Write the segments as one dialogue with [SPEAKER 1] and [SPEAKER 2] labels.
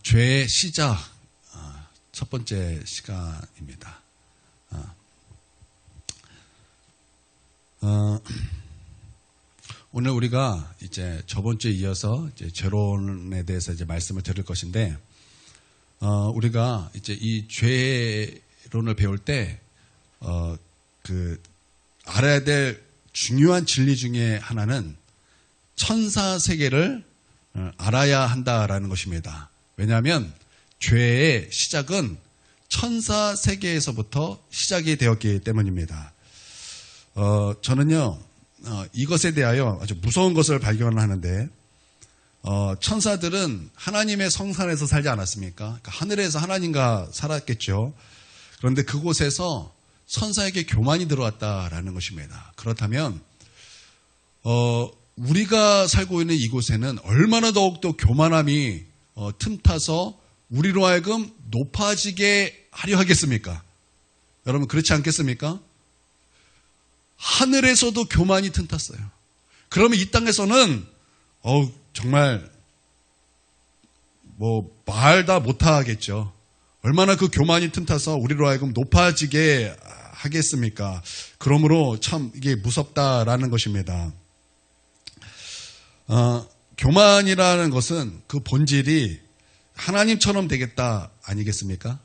[SPEAKER 1] 죄의 시작, 첫 번째 시간입니다. 오늘 우리가 이제 저번 주에 이어서 이제 죄론에 대해서 이제 말씀을 드릴 것인데, 우리가 이제 이 죄론을 배울 때, 알아야 될 중요한 진리 중에 하나는 천사 세계를 알아야 한다라는 것입니다. 왜냐하면 죄의 시작은 천사 세계에서부터 시작이 되었기 때문입니다. 저는요, 이것에 대하여 아주 무서운 것을 발견하는데, 천사들은 하나님의 성산에서 살지 않았습니까? 그러니까 하늘에서 하나님과 살았겠죠. 그런데 그곳에서 천사에게 교만이 들어왔다라는 것입니다. 그렇다면, 우리가 살고 있는 이곳에는 얼마나 더욱더 교만함이 틈타서 우리로 하여금 높아지게 하려 하겠습니까? 여러분 그렇지 않겠습니까? 하늘에서도 교만이 틈탔어요. 그러면 이 땅에서는 정말 말 다 못하겠죠. 얼마나 그 교만이 틈타서 우리로 하여금 높아지게 하겠습니까? 그러므로 참 이게 무섭다라는 것입니다. 교만이라는 것은 그 본질이 하나님처럼 되겠다 아니겠습니까?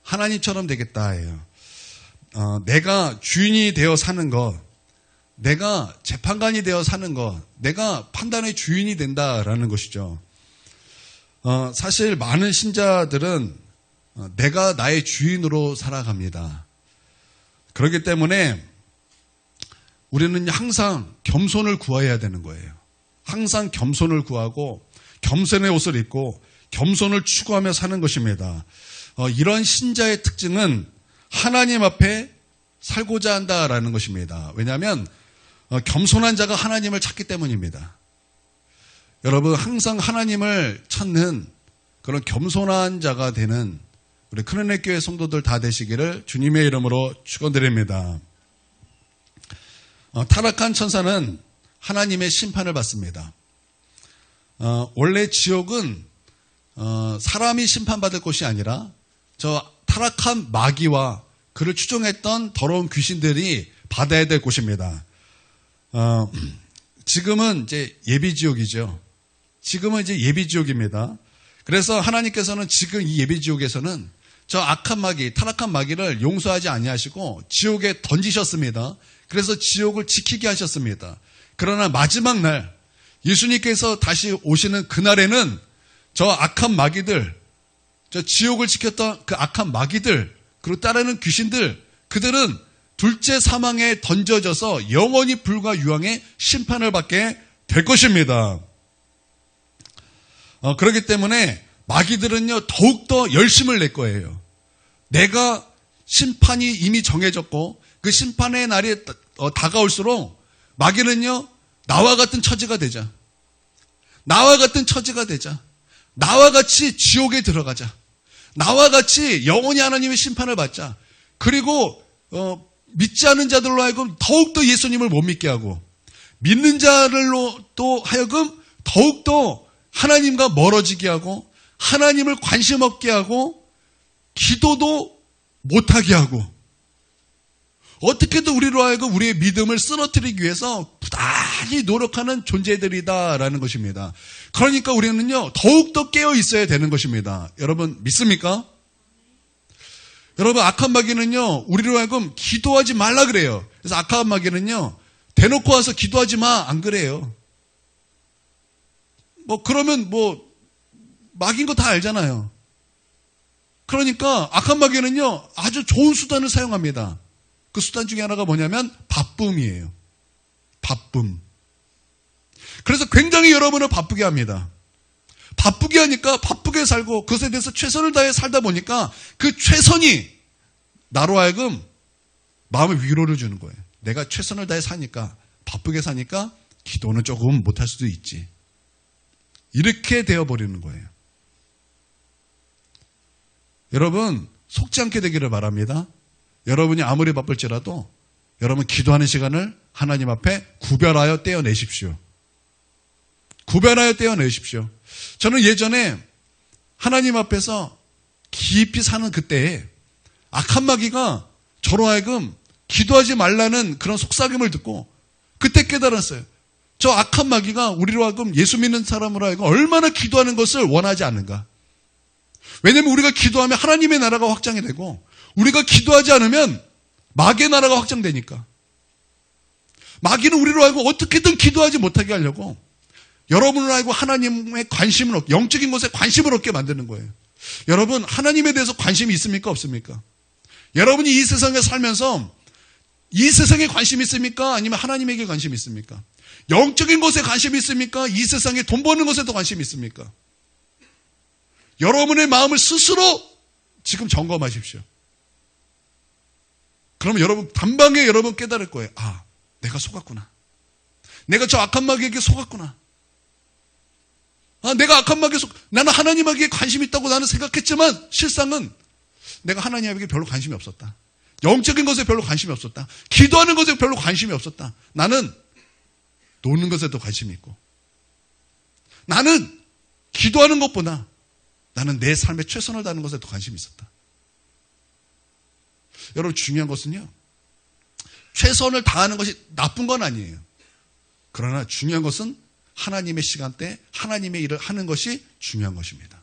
[SPEAKER 1] 하나님처럼 되겠다예요. 내가 주인이 되어 사는 것, 내가 재판관이 되어 사는 것, 내가 판단의 주인이 된다라는 것이죠. 사실 많은 신자들은 내가 나의 주인으로 살아갑니다. 그렇기 때문에 우리는 항상 겸손을 구해야 되는 거예요. 항상 겸손을 구하고 겸손의 옷을 입고 겸손을 추구하며 사는 것입니다. 이런 신자의 특징은 하나님 앞에 살고자 한다라는 것입니다. 왜냐하면 겸손한 자가 하나님을 찾기 때문입니다. 여러분 항상 하나님을 찾는 그런 겸손한 자가 되는 우리 크리넷 교회 성도들 다 되시기를 주님의 이름으로 축원드립니다. 타락한 천사는 하나님의 심판을 받습니다. 원래 지옥은 사람이 심판받을 곳이 아니라 저 타락한 마귀와 그를 추종했던 더러운 귀신들이 받아야 될 곳입니다. 지금은 이제 예비지옥이죠. 지금은 이제 예비지옥입니다. 그래서 하나님께서는 지금 이 예비지옥에서는 저 악한 마귀, 타락한 마귀를 용서하지 아니하시고 지옥에 던지셨습니다. 그래서 지옥을 지키게 하셨습니다. 그러나 마지막 날 예수님께서 다시 오시는 그날에는 저 악한 마귀들, 저 지옥을 지켰던 그 악한 마귀들, 그리고 따르는 귀신들, 그들은 둘째 사망에 던져져서 영원히 불과 유황의 심판을 받게 될 것입니다. 그렇기 때문에 마귀들은요 더욱더 열심을 낼 거예요. 내가 심판이 이미 정해졌고 그 심판의 날이 다가올수록 마귀는요 나와 같은 처지가 되자. 나와 같은 처지가 되자. 나와 같이 지옥에 들어가자. 나와 같이 영원히 하나님의 심판을 받자. 그리고 믿지 않은 자들로 하여금 더욱더 예수님을 못 믿게 하고 믿는 자들로 또 하여금 더욱더 하나님과 멀어지게 하고 하나님을 관심 없게 하고 기도도 못하게 하고 어떻게든 우리로 하여금 우리의 믿음을 쓰러뜨리기 위해서 부단히 노력하는 존재들이다라는 것입니다. 그러니까 우리는요 더욱더 깨어 있어야 되는 것입니다. 여러분 믿습니까? 여러분 악한 마귀는요 우리로 하여금 기도하지 말라 그래요. 그래서 악한 마귀는요 대놓고 와서 기도하지 마 안 그래요. 그러면 마귀인 거 다 알잖아요. 그러니까 악한 마귀는요 아주 좋은 수단을 사용합니다. 그 수단 중에 하나가 뭐냐면 바쁨이에요. 바쁨. 그래서 굉장히 여러분을 바쁘게 합니다. 바쁘게 하니까 바쁘게 살고 그것에 대해서 최선을 다해 살다 보니까 그 최선이 나로 하여금 마음의 위로를 주는 거예요. 내가 최선을 다해 사니까 바쁘게 사니까 기도는 조금 못할 수도 있지. 이렇게 되어버리는 거예요. 여러분 속지 않게 되기를 바랍니다. 여러분이 아무리 바쁠지라도 여러분 기도하는 시간을 하나님 앞에 구별하여 떼어내십시오. 구별하여 떼어내십시오. 저는 예전에 하나님 앞에서 깊이 사는 그때에 악한 마귀가 저로 하여금 기도하지 말라는 그런 속삭임을 듣고 그때 깨달았어요. 저 악한 마귀가 우리로 하여금 예수 믿는 사람으로 하여금 얼마나 기도하는 것을 원하지 않는가. 왜냐하면 우리가 기도하면 하나님의 나라가 확장이 되고 우리가 기도하지 않으면 마귀의 나라가 확장되니까. 마귀는 우리로 하여금 어떻게든 기도하지 못하게 하려고 여러분을 알고 하나님의 관심을 얻게, 영적인 것에 관심을 얻게 만드는 거예요. 여러분, 하나님에 대해서 관심이 있습니까? 없습니까? 여러분이 이 세상에 살면서 이 세상에 관심이 있습니까? 아니면 하나님에게 관심이 있습니까? 영적인 것에 관심이 있습니까? 이 세상에 돈 버는 것에도 관심이 있습니까? 여러분의 마음을 스스로 지금 점검하십시오. 그러면 여러분, 단방에 여러분 깨달을 거예요. 아, 내가 속았구나. 내가 저 악한 마귀에게 속았구나. 아, 내가 악한 마귀에 나는 하나님에게 관심이 있다고 나는 생각했지만 실상은 내가 하나님에게 별로 관심이 없었다. 영적인 것에 별로 관심이 없었다. 기도하는 것에 별로 관심이 없었다. 나는 노는 것에도 관심이 있고 나는 기도하는 것보다 나는 내 삶에 최선을 다하는 것에도 관심이 있었다. 여러분, 중요한 것은요, 최선을 다하는 것이 나쁜 건 아니에요. 그러나 중요한 것은 하나님의 시간대, 하나님의 일을 하는 것이 중요한 것입니다.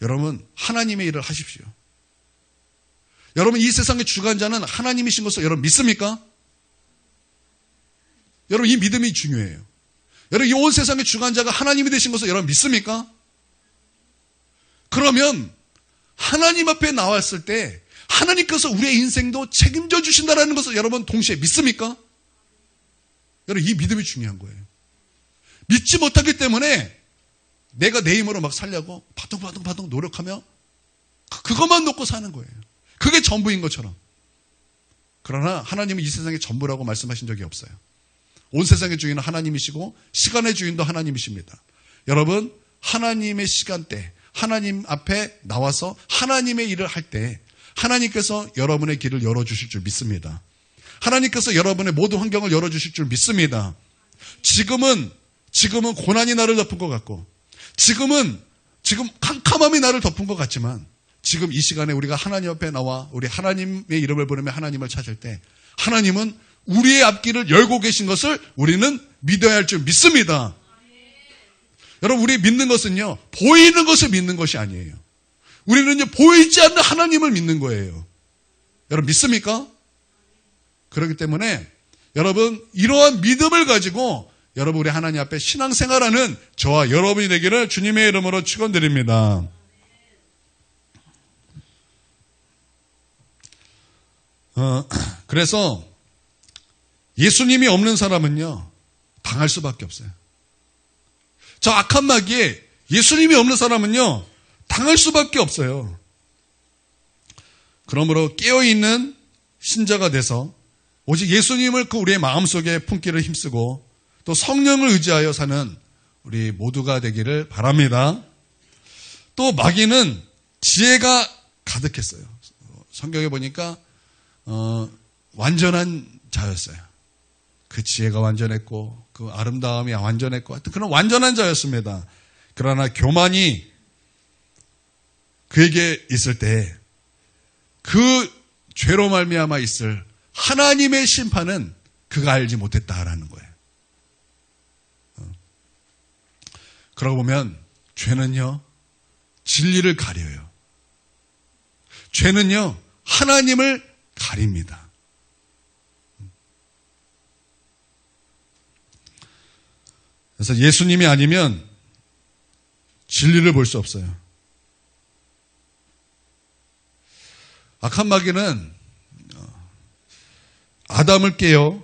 [SPEAKER 1] 여러분, 하나님의 일을 하십시오. 여러분, 이 세상의 주관자는 하나님이신 것을 여러분 믿습니까? 여러분, 이 믿음이 중요해요. 여러분, 이 온 세상의 주관자가 하나님이 되신 것을 여러분 믿습니까? 그러면 하나님 앞에 나왔을 때 하나님께서 우리의 인생도 책임져 주신다는 것을 여러분 동시에 믿습니까? 여러분, 이 믿음이 중요한 거예요. 믿지 못하기 때문에 내가 내 힘으로 막 살려고 바둥바둥 노력하며 그것만 놓고 사는 거예요. 그게 전부인 것처럼. 그러나 하나님은 이 세상의 전부라고 말씀하신 적이 없어요. 온 세상의 주인은 하나님이시고 시간의 주인도 하나님이십니다. 여러분, 하나님의 시간대, 하나님 앞에 나와서 하나님의 일을 할 때 하나님께서 여러분의 길을 열어주실 줄 믿습니다. 하나님께서 여러분의 모든 환경을 열어주실 줄 믿습니다. 지금은 고난이 나를 덮은 것 같고 지금 캄캄함이 나를 덮은 것 같지만 지금 이 시간에 우리가 하나님 앞에 나와 우리 하나님의 이름을 부르며 하나님을 찾을 때 하나님은 우리의 앞길을 열고 계신 것을 우리는 믿어야 할 줄 믿습니다. 여러분, 우리 믿는 것은요, 보이는 것을 믿는 것이 아니에요. 우리는요, 보이지 않는 하나님을 믿는 거예요. 여러분, 믿습니까? 그렇기 때문에 여러분, 이러한 믿음을 가지고 여러분, 우리 하나님 앞에 신앙생활하는 저와 여러분이 되기를 주님의 이름으로 축원드립니다. 그래서 예수님이 없는 사람은요, 당할 수밖에 없어요. 저 악한 마귀에 예수님이 없는 사람은요, 당할 수밖에 없어요. 그러므로 깨어있는 신자가 돼서 오직 예수님을 우리의 마음속에 품기를 힘쓰고 또 성령을 의지하여 사는 우리 모두가 되기를 바랍니다. 또 마귀는 지혜가 가득했어요. 성경에 보니까 완전한 자였어요. 그 지혜가 완전했고 그 아름다움이 완전했고 하여튼 그런 완전한 자였습니다. 그러나 교만이 그에게 있을 때 그 죄로 말미암아 있을 하나님의 심판은 그가 알지 못했다라는 거예요. 그러고 보면 죄는요, 진리를 가려요. 죄는요, 하나님을 가립니다. 그래서 예수님이 아니면 진리를 볼 수 없어요. 악한 마귀는 아담을 깨어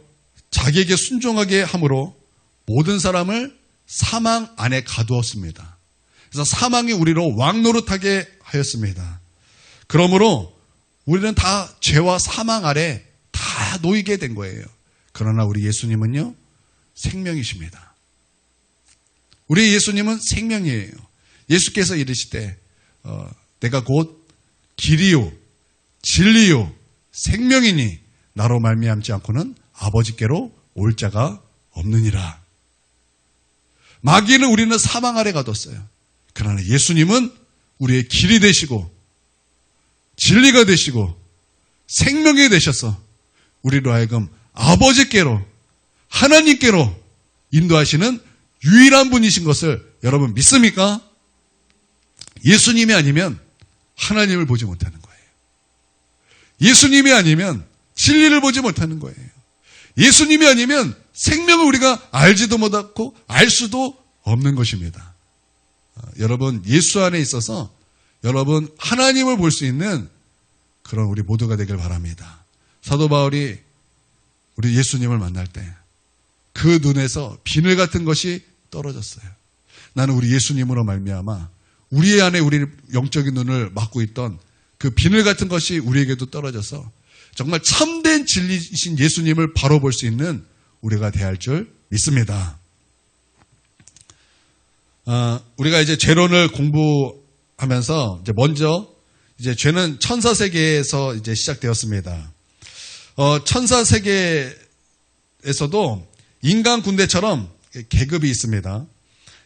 [SPEAKER 1] 자기에게 순종하게 함으로 모든 사람을 사망 안에 가두었습니다. 그래서 사망이 우리로 왕노릇하게 하였습니다. 그러므로 우리는 다 죄와 사망 아래 다 놓이게 된 거예요. 그러나 우리 예수님은요, 생명이십니다. 우리 예수님은 생명이에요. 예수께서 이르시되 내가 곧 길이요 진리요 생명이니 나로 말미암지 않고는 아버지께로 올 자가 없느니라. 마귀는 우리는 사망 아래 가뒀어요. 그러나 그러나 예수님은 우리의 길이 되시고 진리가 되시고 생명이 되셔서 우리로 하여금 아버지께로 하나님께로 인도하시는 유일한 분이신 것을 여러분 믿습니까? 예수님이 아니면 하나님을 보지 못하는 거예요. 예수님이 아니면 진리를 보지 못하는 거예요. 예수님이 아니면 생명을 우리가 알지도 못하고 알 수도 없는 것입니다. 여러분 예수 안에 있어서 여러분 하나님을 볼 수 있는 그런 우리 모두가 되길 바랍니다. 사도 바울이 우리 예수님을 만날 때 그 눈에서 비늘 같은 것이 떨어졌어요. 나는 우리 예수님으로 말미암아 우리 안에 우리 영적인 눈을 막고 있던 그 비늘 같은 것이 우리에게도 떨어져서 정말 참된 진리이신 예수님을 바로 볼 수 있는 우리가 돼야 할 줄 믿습니다. 우리가 이제 죄론을 공부하면서 이제 먼저 이제 죄는 천사 세계에서 이제 시작되었습니다. 천사 세계에서도 인간 군대처럼 계급이 있습니다.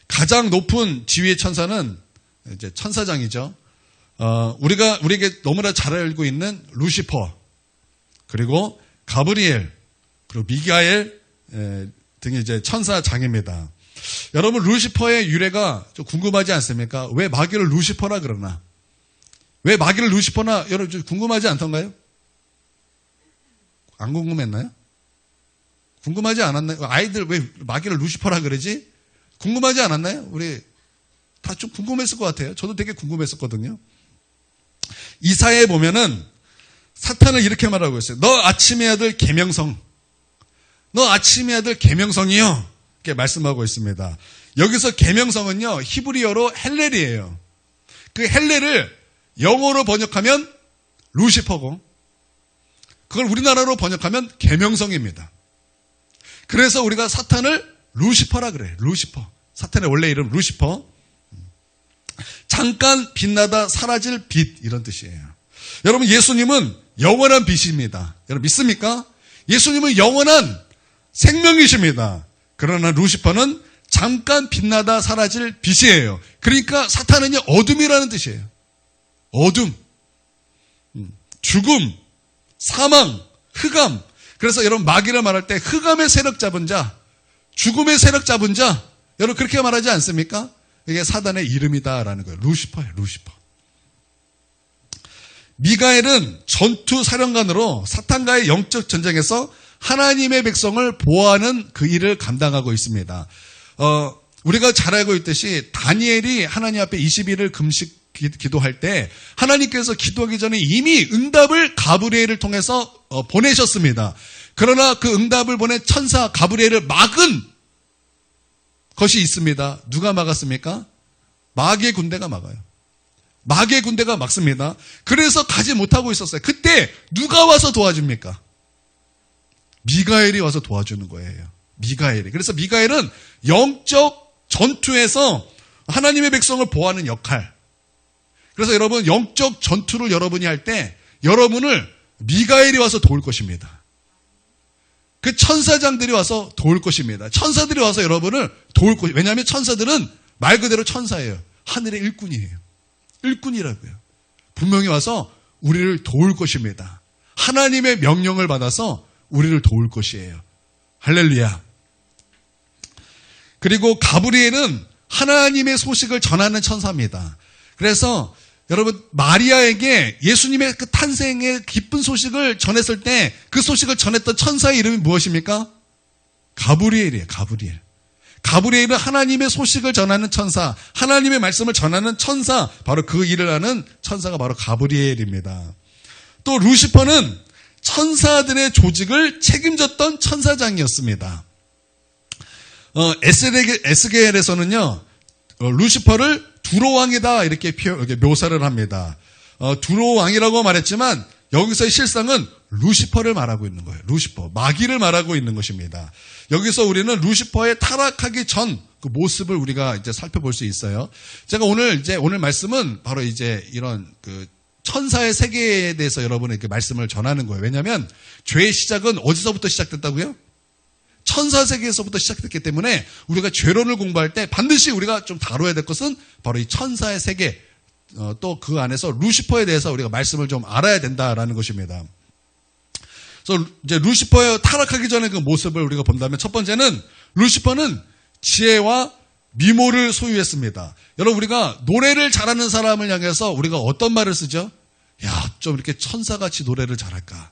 [SPEAKER 1] 가장 높은 지위의 천사는 이제 천사장이죠. 우리에게 너무나 잘 알고 있는 루시퍼, 그리고 가브리엘, 그리고 미가엘 등이 이제 천사장입니다. 여러분 루시퍼의 유래가 좀 궁금하지 않습니까? 왜 마귀를 루시퍼라 그러나? 왜 마귀를 루시퍼나 여러분 좀 궁금하지 않던가요? 안 궁금했나요? 궁금하지 않았나요? 아이들 왜 마귀를 루시퍼라 그러지? 궁금하지 않았나요? 우리 다 좀 궁금했을 것 같아요. 저도 되게 궁금했었거든요. 이사야에 보면은 사탄을 이렇게 말하고 있어요. 너 아침의 아들 계명성. 너 아침의 아들 계명성이요. 이렇게 말씀하고 있습니다. 여기서 계명성은요. 히브리어로 헬렐이에요. 그 헬렐을 영어로 번역하면 루시퍼고 그걸 우리나라로 번역하면 계명성입니다. 그래서 우리가 사탄을 루시퍼라 그래요. 루시퍼. 사탄의 원래 이름 루시퍼. 잠깐 빛나다 사라질 빛 이런 뜻이에요. 여러분 예수님은 영원한 빛입니다. 여러분 믿습니까? 예수님은 영원한 생명이십니다. 그러나 루시퍼는 잠깐 빛나다 사라질 빛이에요. 그러니까 사탄은요 어둠이라는 뜻이에요. 어둠, 죽음, 사망, 흑암. 그래서 여러분 마귀를 말할 때 흑암의 세력 잡은 자, 죽음의 세력 잡은 자, 여러분 그렇게 말하지 않습니까? 이게 사단의 이름이다라는 거예요. 루시퍼예요. 루시퍼. 미가엘은 전투 사령관으로 사탄과의 영적 전쟁에서 하나님의 백성을 보호하는 그 일을 감당하고 있습니다. 우리가 잘 알고 있듯이 다니엘이 하나님 앞에 20일을 금식 기도할 때 하나님께서 기도하기 전에 이미 응답을 가브리엘을 통해서 보내셨습니다. 그러나 그 응답을 보낸 천사 가브리엘을 막은 것이 있습니다. 누가 막았습니까? 마귀의 군대가 막아요. 마귀의 군대가 막습니다. 그래서 가지 못하고 있었어요. 그때 누가 와서 도와줍니까? 미가엘이 와서 도와주는 거예요. 미가엘이. 그래서 미가엘은 영적 전투에서 하나님의 백성을 보호하는 역할. 그래서 여러분 영적 전투를 여러분이 할 때 여러분을 미가엘이 와서 도울 것입니다. 그 천사장들이 와서 도울 것입니다. 천사들이 와서 여러분을 도울 것입니다. 왜냐하면 천사들은 말 그대로 천사예요. 하늘의 일꾼이에요. 일꾼이라고요. 분명히 와서 우리를 도울 것입니다. 하나님의 명령을 받아서 우리를 도울 것이에요. 할렐루야. 그리고 가브리엘은 하나님의 소식을 전하는 천사입니다. 그래서 여러분 마리아에게 예수님의 그 탄생의 기쁜 소식을 전했을 때 그 소식을 전했던 천사의 이름이 무엇입니까? 가브리엘이에요. 가브리엘. 가브리엘은 하나님의 소식을 전하는 천사, 하나님의 말씀을 전하는 천사, 바로 그 일을 하는 천사가 바로 가브리엘입니다. 또 루시퍼는 천사들의 조직을 책임졌던 천사장이었습니다. 에스겔에서는요, 루시퍼를 두로왕이다 이렇게 묘사를 합니다. 두로왕이라고 말했지만 여기서의 실상은 루시퍼를 말하고 있는 거예요. 루시퍼, 마귀를 말하고 있는 것입니다. 여기서 우리는 루시퍼의 타락하기 전 그 모습을 우리가 이제 살펴볼 수 있어요. 제가 오늘 말씀은 바로 이제 이런 그 천사의 세계에 대해서 여러분에게 말씀을 전하는 거예요. 왜냐하면 죄의 시작은 어디서부터 시작됐다고요? 천사 세계에서부터 시작됐기 때문에 우리가 죄론을 공부할 때 반드시 우리가 좀 다뤄야 될 것은 바로 이 천사의 세계, 또 그 안에서 루시퍼에 대해서 우리가 말씀을 좀 알아야 된다라는 것입니다. 그래서 이제 루시퍼의 타락하기 전에 그 모습을 우리가 본다면 첫 번째는 루시퍼는 지혜와 미모를 소유했습니다. 여러분, 우리가 노래를 잘하는 사람을 향해서 우리가 어떤 말을 쓰죠? 야, 좀 이렇게 천사같이 노래를 잘할까?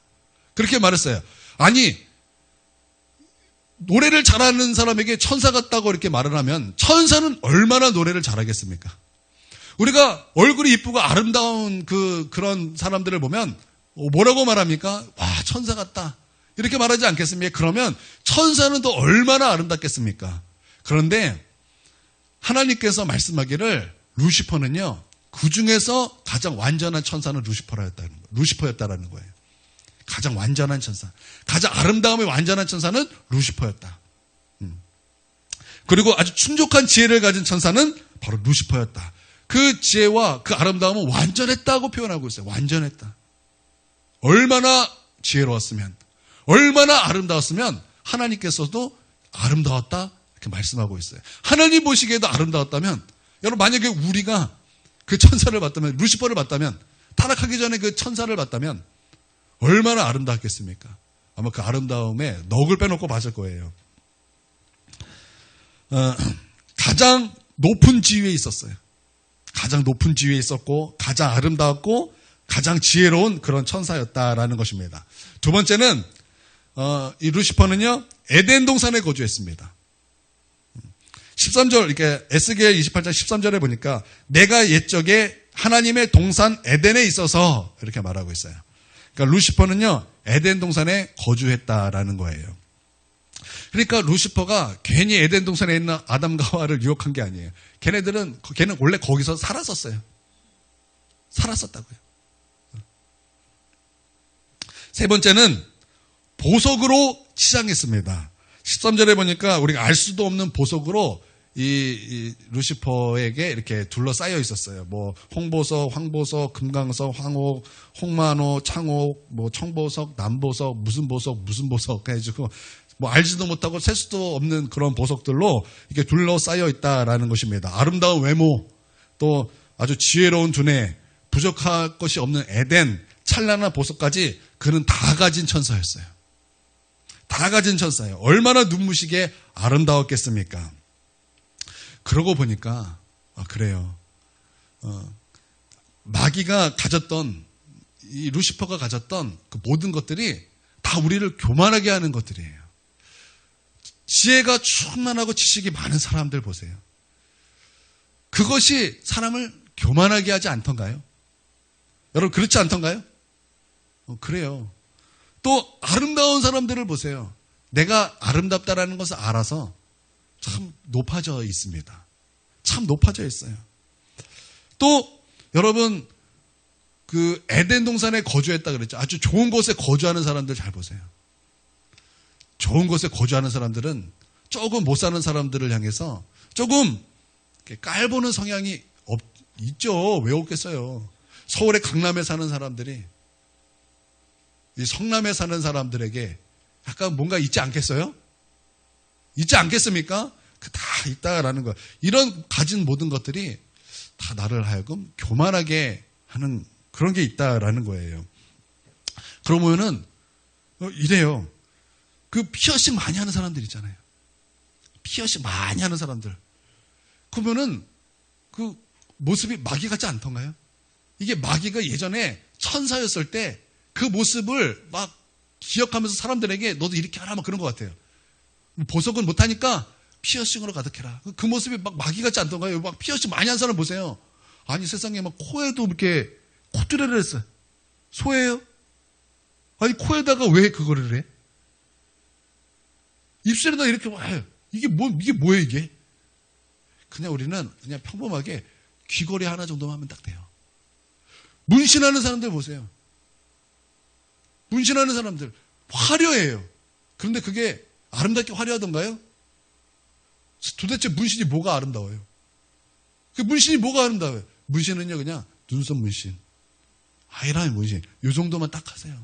[SPEAKER 1] 그렇게 말했어요. 아니, 노래를 잘하는 사람에게 천사 같다고 이렇게 말을 하면 천사는 얼마나 노래를 잘하겠습니까? 우리가 얼굴이 이쁘고 아름다운 그런 사람들을 보면 뭐라고 말합니까? 와, 천사 같다. 이렇게 말하지 않겠습니까? 그러면 천사는 또 얼마나 아름답겠습니까? 그런데 하나님께서 말씀하기를 루시퍼는요, 그 중에서 가장 완전한 천사는 루시퍼였다라는 거예요. 가장 완전한 천사. 가장 아름다움이 완전한 천사는 루시퍼였다. 그리고 아주 충족한 지혜를 가진 천사는 바로 루시퍼였다. 그 지혜와 그 아름다움은 완전했다고 표현하고 있어요. 완전했다. 얼마나 지혜로웠으면, 얼마나 아름다웠으면 하나님께서도 아름다웠다 이렇게 말씀하고 있어요. 하나님 보시기에도 아름다웠다면, 여러분 만약에 우리가 그 천사를 봤다면, 루시퍼를 봤다면, 타락하기 전에 그 천사를 봤다면 얼마나 아름다웠겠습니까? 아마 그 아름다움에 넋을 빼놓고 봤을 거예요. 가장 높은 지위에 있었어요. 가장 높은 지위에 있었고 가장 아름다웠고 가장 지혜로운 그런 천사였다라는 것입니다. 두 번째는 이 루시퍼는요, 에덴 동산에 거주했습니다. 13절, 이렇게 에스겔 28장 13절에 보니까 내가 옛적에 하나님의 동산 에덴에 있어서 이렇게 말하고 있어요. 그러니까 루시퍼는요, 에덴 동산에 거주했다라는 거예요. 그러니까 루시퍼가 괜히 에덴 동산에 있는 아담과 하와를 유혹한 게 아니에요. 걔는 원래 거기서 살았었어요. 살았었다고요. 세 번째는 보석으로 치장했습니다. 13절에 보니까 우리가 알 수도 없는 보석으로 이 루시퍼에게 이렇게 둘러싸여 있었어요. 뭐 홍보석, 황보석, 금강석, 황옥, 홍만호, 창옥, 뭐 청보석, 남보석, 무슨 보석 해가지고 뭐 알지도 못하고 셀 수도 없는 그런 보석들로 이렇게 둘러싸여 있다라는 것입니다. 아름다운 외모, 또 아주 지혜로운 두뇌, 부족할 것이 없는 에덴, 찬란한 보석까지 그는 다 가진 천사였어요. 다 가진 천사예요. 얼마나 눈부시게 아름다웠겠습니까? 그러고 보니까 그래요. 마귀가 가졌던, 이 루시퍼가 가졌던 그 모든 것들이 다 우리를 교만하게 하는 것들이에요. 지혜가 충만하고 지식이 많은 사람들 보세요. 그것이 사람을 교만하게 하지 않던가요? 여러분 그렇지 않던가요? 그래요. 또 아름다운 사람들을 보세요. 내가 아름답다라는 것을 알아서 참 높아져 있습니다. 참 높아져 있어요. 또 여러분 그 에덴 동산에 거주했다 그랬죠. 아주 좋은 곳에 거주하는 사람들 잘 보세요. 좋은 곳에 거주하는 사람들은 조금 못 사는 사람들을 향해서 조금 깔보는 성향이 있죠. 왜 없겠어요. 서울의 강남에 사는 사람들이 이 성남에 사는 사람들에게 약간 뭔가 있지 않겠어요? 있지 않겠습니까? 다 있다라는 거. 이런 가진 모든 것들이 다 나를 하여금 교만하게 하는 그런 게 있다라는 거예요. 그러면은 이래요. 그 피어싱 많이 하는 사람들 있잖아요. 피어싱 많이 하는 사람들. 그러면은 그 모습이 마귀 같지 않던가요? 이게 마귀가 예전에 천사였을 때 그 모습을 막 기억하면서 사람들에게 너도 이렇게 하라 막 그런 것 같아요. 보석은 못하니까 피어싱으로 가득해라. 그 모습이 막 마귀 같지 않던가요? 막 피어싱 많이 한 사람 보세요. 아니 세상에 막 코에도 이렇게 콧뚜레를 했어요. 소예요? 아니 코에다가 왜 그거를 해? 입술에다 이렇게 와요. 이게 뭐예요 이게? 그냥 우리는 그냥 평범하게 귀걸이 하나 정도만 하면 딱 돼요. 문신하는 사람들 보세요. 문신하는 사람들 화려해요. 그런데 그게 아름답게 화려하던가요? 도대체 문신이 뭐가 아름다워요? 그 문신이 뭐가 아름다워요? 문신은요 그냥 눈썹 문신, 아이라인 문신 이 정도만 딱 하세요.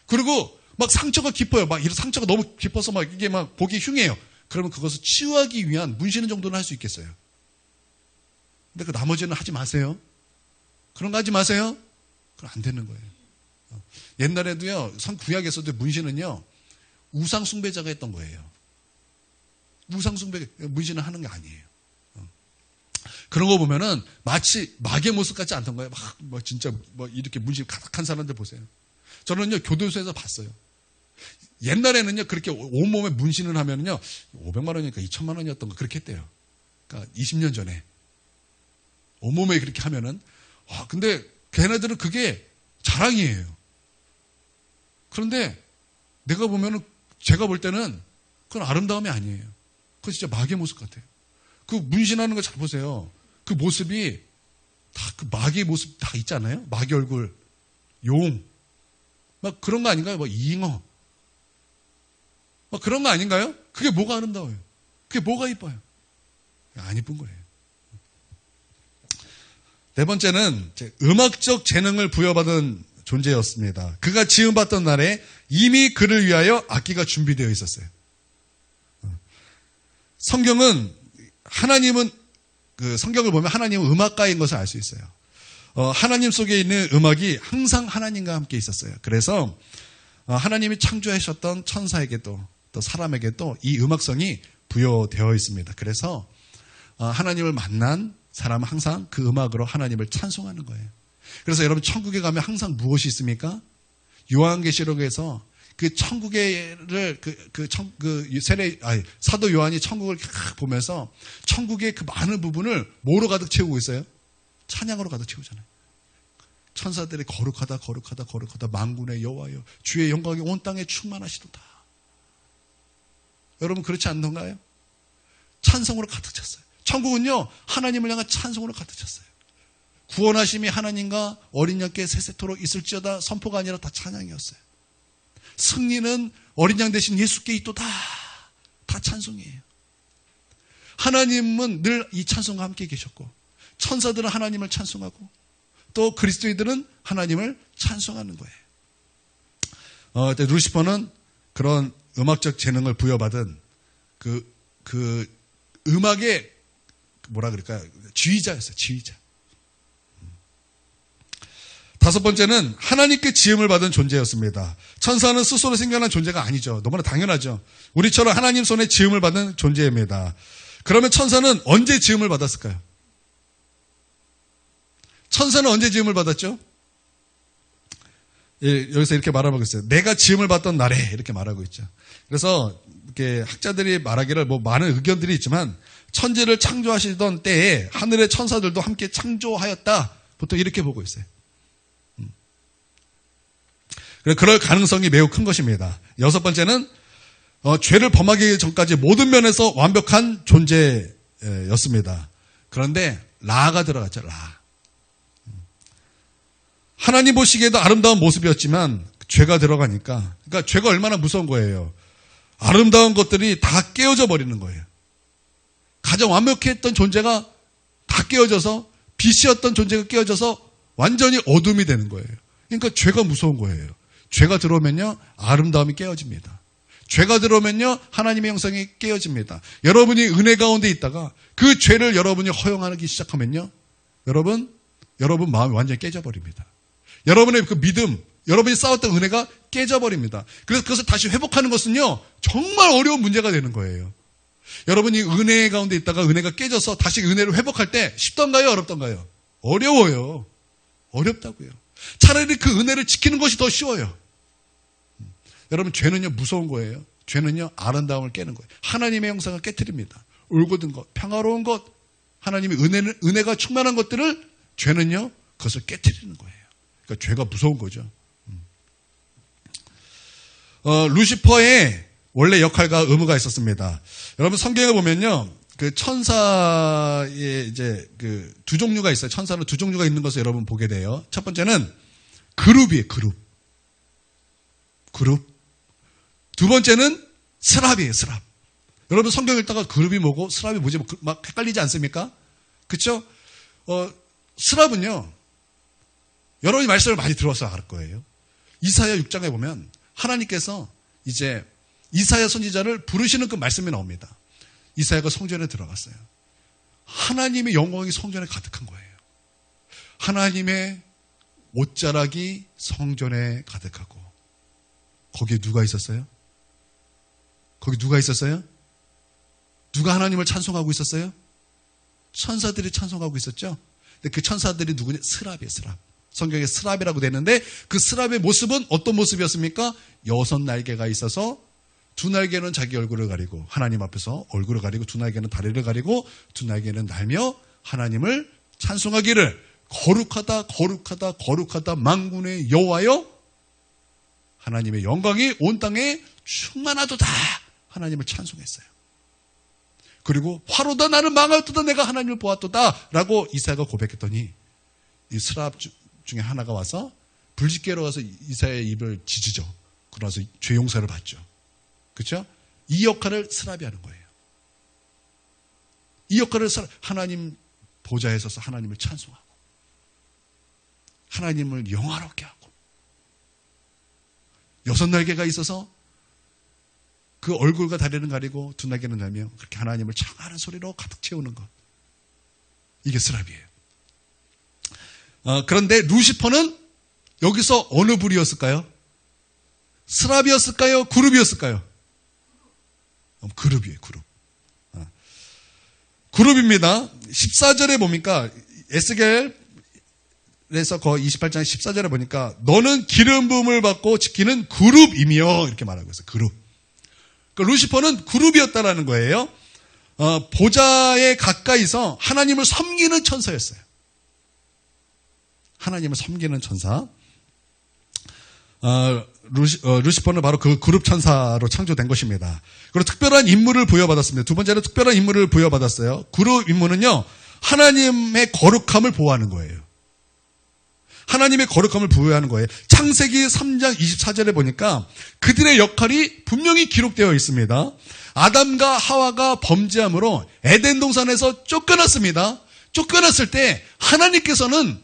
[SPEAKER 1] 그리고 막 상처가 깊어요. 막 이런 상처가 너무 깊어서 막 이게 막 보기 흉해요. 그러면 그것을 치유하기 위한 문신은 정도는 할 수 있겠어요. 근데 그 나머지는 하지 마세요. 그런 거 하지 마세요. 그럼 안 되는 거예요. 옛날에도요, 구약에서도 문신은요, 우상 숭배자가 했던 거예요. 우상 숭배, 문신을 하는 게 아니에요. 그런 거 보면은 마치 마귀의 모습 같지 않던 거예요. 막 진짜 뭐 이렇게 문신 가득한 사람들 보세요. 저는요, 교도소에서 봤어요. 옛날에는요, 그렇게 온몸에 문신을 하면은요, 500만 원이니까 2천만 원이었던 거 그렇게 했대요. 그러니까 20년 전에. 온몸에 그렇게 하면은, 근데 걔네들은 그게 자랑이에요. 그런데 내가 보면은, 제가 볼 때는 그건 아름다움이 아니에요. 그건 진짜 마귀의 모습 같아요. 그 문신하는 거 잘 보세요. 그 모습이 다 그 마귀의 모습 다 있잖아요. 마귀 얼굴, 용, 막 그런 거 아닌가요? 뭐 잉어, 막 그런 거 아닌가요? 그게 뭐가 아름다워요? 그게 뭐가 이뻐요? 안 이쁜 거예요. 네 번째는 음악적 재능을 부여받은 존재였습니다. 그가 지음받던 날에 이미 그를 위하여 악기가 준비되어 있었어요. 하나님은 성경을 보면 하나님은 음악가인 것을 알 수 있어요. 하나님 속에 있는 음악이 항상 하나님과 함께 있었어요. 그래서 하나님이 창조하셨던 천사에게도 또 사람에게도 이 음악성이 부여되어 있습니다. 그래서 하나님을 만난 사람은 항상 그 음악으로 하나님을 찬송하는 거예요. 그래서 여러분 천국에 가면 항상 무엇이 있습니까? 요한계시록에서 그 천국에를 사도 요한이 천국을 보면서 천국의 그 많은 부분을 뭐로 가득 채우고 있어요? 찬양으로 가득 채우잖아요. 천사들이 거룩하다 거룩하다 거룩하다 만군의 여호와여 주의 영광이 온 땅에 충만하시도다. 여러분 그렇지 않던가요? 찬송으로 가득 찼어요. 천국은요 하나님을 향한 찬송으로 가득 찼어요. 구원하심이 하나님과 어린 양께 세세토록 있을지어다 선포가 아니라 다 찬양이었어요. 승리는 어린 양 대신 예수께 있도다. 다 찬송이에요. 하나님은 늘 이 찬송과 함께 계셨고 천사들은 하나님을 찬송하고 또 그리스도인들은 하나님을 찬송하는 거예요. 루시퍼는 그런 음악적 재능을 부여받은 그 음악의 뭐라 그럴까요? 지휘자였어요. 지휘자. 다섯 번째는 하나님께 지음을 받은 존재였습니다. 천사는 스스로 생겨난 존재가 아니죠. 너무나 당연하죠. 우리처럼 하나님 손에 지음을 받은 존재입니다. 그러면 천사는 언제 지음을 받았을까요? 천사는 언제 지음을 받았죠? 예, 여기서 이렇게 말하고 있어요. 내가 지음을 받던 날에 이렇게 말하고 있죠. 그래서 이렇게 학자들이 말하기를 뭐 많은 의견들이 있지만 천지를 창조하시던 때에 하늘의 천사들도 함께 창조하였다. 보통 이렇게 보고 있어요. 그럴 가능성이 매우 큰 것입니다. 여섯 번째는 죄를 범하기 전까지 모든 면에서 완벽한 존재였습니다. 그런데 라가 들어갔죠. 라. 하나님 보시기에도 아름다운 모습이었지만 죄가 들어가니까 그러니까 죄가 얼마나 무서운 거예요. 아름다운 것들이 다 깨어져 버리는 거예요. 가장 완벽했던 존재가 다 깨어져서 빛이었던 존재가 깨어져서 완전히 어둠이 되는 거예요. 그러니까 죄가 무서운 거예요. 죄가 들어오면요 아름다움이 깨어집니다. 죄가 들어오면요 하나님의 형상이 깨어집니다. 여러분이 은혜 가운데 있다가 그 죄를 여러분이 허용하기 시작하면요 여러분 마음이 완전히 깨져버립니다. 여러분의 그 믿음, 여러분이 쌓았던 은혜가 깨져버립니다. 그래서 그것을 다시 회복하는 것은요 정말 어려운 문제가 되는 거예요. 여러분이 은혜 가운데 있다가 은혜가 깨져서 다시 은혜를 회복할 때 쉽던가요? 어렵던가요? 어려워요. 어렵다고요. 차라리 그 은혜를 지키는 것이 더 쉬워요. 여러분 죄는요 무서운 거예요. 죄는요 아름다움을 깨는 거예요. 하나님의 형상을 깨트립니다. 울고든 것, 평화로운 것, 하나님의 은혜가 충만한 것들을 죄는요 그것을 깨트리는 거예요. 그러니까 죄가 무서운 거죠. 루시퍼의 원래 역할과 의무가 있었습니다. 여러분 성경에 보면요 그 천사의 이제 그 두 종류가 있어요. 천사는 두 종류가 있는 것을 여러분 보게 돼요. 첫 번째는 그룹이에요. 그룹. 두 번째는 스랍이에요. 스랍. 여러분 성경 읽다가 그룹이 뭐고 스랍이 뭐지 막 헷갈리지 않습니까? 그렇죠? 스랍은요. 여러분이 말씀을 많이 들어서 알 거예요. 이사야 6장에 보면 하나님께서 이제 이사야 선지자를 부르시는 그 말씀이 나옵니다. 이사야가 성전에 들어갔어요. 하나님의 영광이 성전에 가득한 거예요. 하나님의 옷자락이 성전에 가득하고 거기에 누가 있었어요? 거기 누가 있었어요? 누가 하나님을 찬송하고 있었어요? 천사들이 찬송하고 있었죠? 근데 그 천사들이 누구냐? 스랍이에요, 스랍. 성경에 스랍이라고 되는데 그 스랍의 모습은 어떤 모습이었습니까? 6날개가 있어서 2날개는 자기 얼굴을 가리고 하나님 앞에서 얼굴을 가리고 2날개는 다리를 가리고 2날개는 날며 하나님을 찬송하기를 거룩하다 거룩하다 거룩하다 만군의 여호와여 하나님의 영광이 온 땅에 충만하도다 하나님을 찬송했어요. 그리고 화로다 나는 망하였도다 내가 하나님을 보았도다 라고 이사야가 고백했더니 이 스랍 중에 하나가 와서 불짓게로 와서 이사야의 입을 찢으죠. 그러면서 죄 용서를 받죠. 그렇죠? 이 역할을 스랍이 하는 거예요. 이 역할을 하나님 보좌에 서서 하나님을 찬송하고 하나님을 영화롭게 하고 6날개가 있어서 그 얼굴과 다리는 가리고 2날개는 날며 그렇게 하나님을 청하는 소리로 가득 채우는 것. 이게 스랍이에요. 그런데 루시퍼는 여기서 어느 불이었을까요? 스랍이었을까요? 그룹이었을까요? 그룹이에요, 그룹. 그룹입니다. 14절에 보니까 에스겔에서 거의 28장 14절에 보니까 너는 기름 부음을 받고 지키는 그룹이며 이렇게 말하고 있어요. 그룹. 그러니까 루시퍼는 그룹이었다라는 거예요. 보좌에 가까이서 하나님을 섬기는 천사였어요. 하나님을 섬기는 천사. 루시퍼는 바로 그 그룹 천사로 창조된 것입니다. 그리고 특별한 임무를 부여받았습니다. 두 번째로 특별한 임무를 부여받았어요. 그룹 임무는요, 하나님의 거룩함을 보호하는 거예요. 하나님의 거룩함을 부여하는 거예요. 창세기 3장 24절에 보니까 그들의 역할이 분명히 기록되어 있습니다. 아담과 하와가 범죄함으로 에덴 동산에서 쫓겨났습니다. 쫓겨났을 때 하나님께서는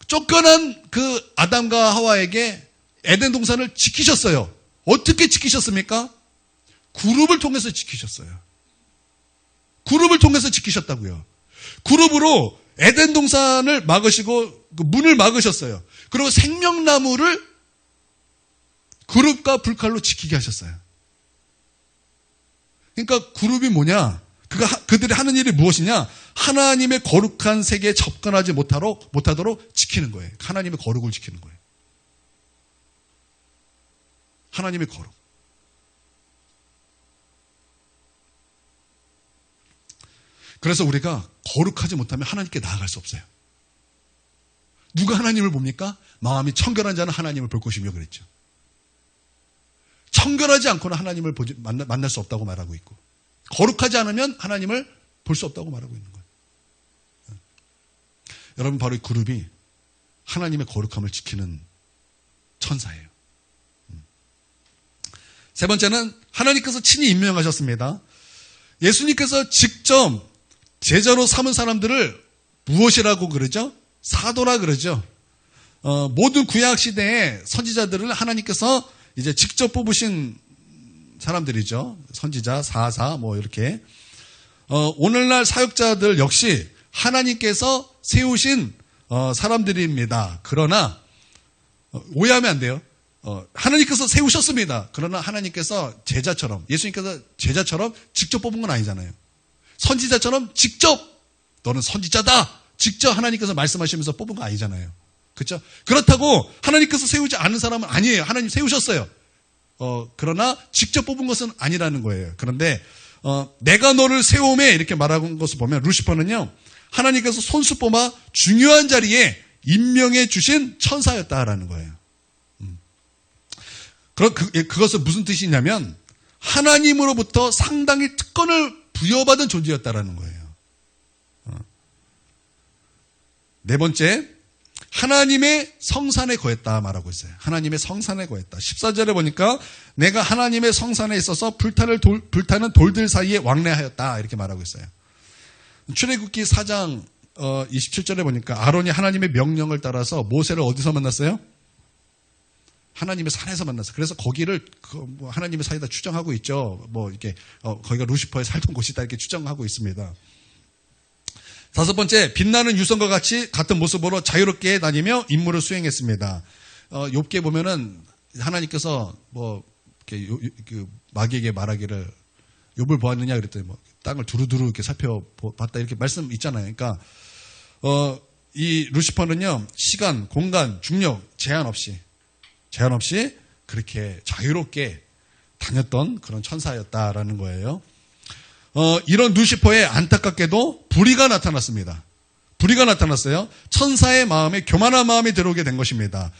[SPEAKER 1] 쫓겨난 그 아담과 하와에게 에덴 동산을 지키셨어요. 어떻게 지키셨습니까? 그룹을 통해서 지키셨어요. 그룹을 통해서 지키셨다고요. 그룹으로 에덴 동산을 막으시고 그 문을 막으셨어요. 그리고 생명나무를 그룹과 불칼로 지키게 하셨어요. 그러니까 그룹이 뭐냐? 그들이 하는 일이 무엇이냐? 하나님의 거룩한 세계에 접근하지 못하도록 지키는 거예요. 하나님의 거룩을 지키는 거예요. 하나님의 거룩. 그래서 우리가 거룩하지 못하면 하나님께 나아갈 수 없어요. 누가 하나님을 봅니까? 마음이 청결한 자는 하나님을 볼 것이며 그랬죠. 청결하지 않고는 하나님을 만날 수 없다고 말하고 있고 거룩하지 않으면 하나님을 볼 수 없다고 말하고 있는 거예요. 여러분 바로 이 그룹이 하나님의 거룩함을 지키는 천사예요. 세 번째는 하나님께서 친히 임명하셨습니다. 예수님께서 직접 제자로 삼은 사람들을 무엇이라고 그러죠? 사도라 그러죠. 모든 구약 시대의 선지자들을 하나님께서 이제 직접 뽑으신 사람들이죠. 선지자, 사사, 뭐 이렇게. 오늘날 사역자들 역시 하나님께서 세우신 사람들입니다. 그러나 오해하면 안 돼요. 하나님께서 세우셨습니다. 그러나 하나님께서 제자처럼, 예수님께서 제자처럼 직접 뽑은 건 아니잖아요. 선지자처럼 직접 너는 선지자다. 직접 하나님께서 말씀하시면서 뽑은 거 아니잖아요. 그렇죠? 그렇다고 하나님께서 세우지 않은 사람은 아니에요. 하나님 세우셨어요. 그러나 직접 뽑은 것은 아니라는 거예요. 그런데 내가 너를 세움에 이렇게 말한 것을 보면 루시퍼는요. 하나님께서 손수 뽑아 중요한 자리에 임명해 주신 천사였다라는 거예요. 그것은 무슨 뜻이냐면 하나님으로부터 상당히 특권을 부여받은 존재였다라는 거예요. 네 번째, 하나님의 성산에 거했다 말하고 있어요. 하나님의 성산에 거했다. 14절에 보니까 내가 하나님의 성산에 있어서 불타는 돌들 사이에 왕래하였다 이렇게 말하고 있어요. 출애굽기 4장 27절에 보니까 아론이 하나님의 명령을 따라서 모세를 어디서 만났어요? 하나님의 산에서 만났어요. 그래서 거기를 뭐 하나님의 산이다 추정하고 있죠. 뭐 이렇게 거기가 루시퍼의 살던 곳이다 이렇게 추정하고 있습니다. 다섯 번째, 빛나는 유성과 같이 같은 모습으로 자유롭게 다니며 임무를 수행했습니다. 욥기에 보면은 하나님께서 뭐 이렇게 그 마귀에게 말하기를 욥을 보았느냐 그랬더니 뭐 땅을 두루두루 이렇게 살펴봤다 이렇게 말씀 있잖아요. 그러니까 이 루시퍼는요, 시간, 공간, 중력 제한 없이 그렇게 자유롭게 다녔던 그런 천사였다라는 거예요. 이런 루시퍼에 안타깝게도 불의가 나타났습니다. 불의가 나타났어요. 천사의 마음에 교만한 마음이 들어오게 된 것입니다.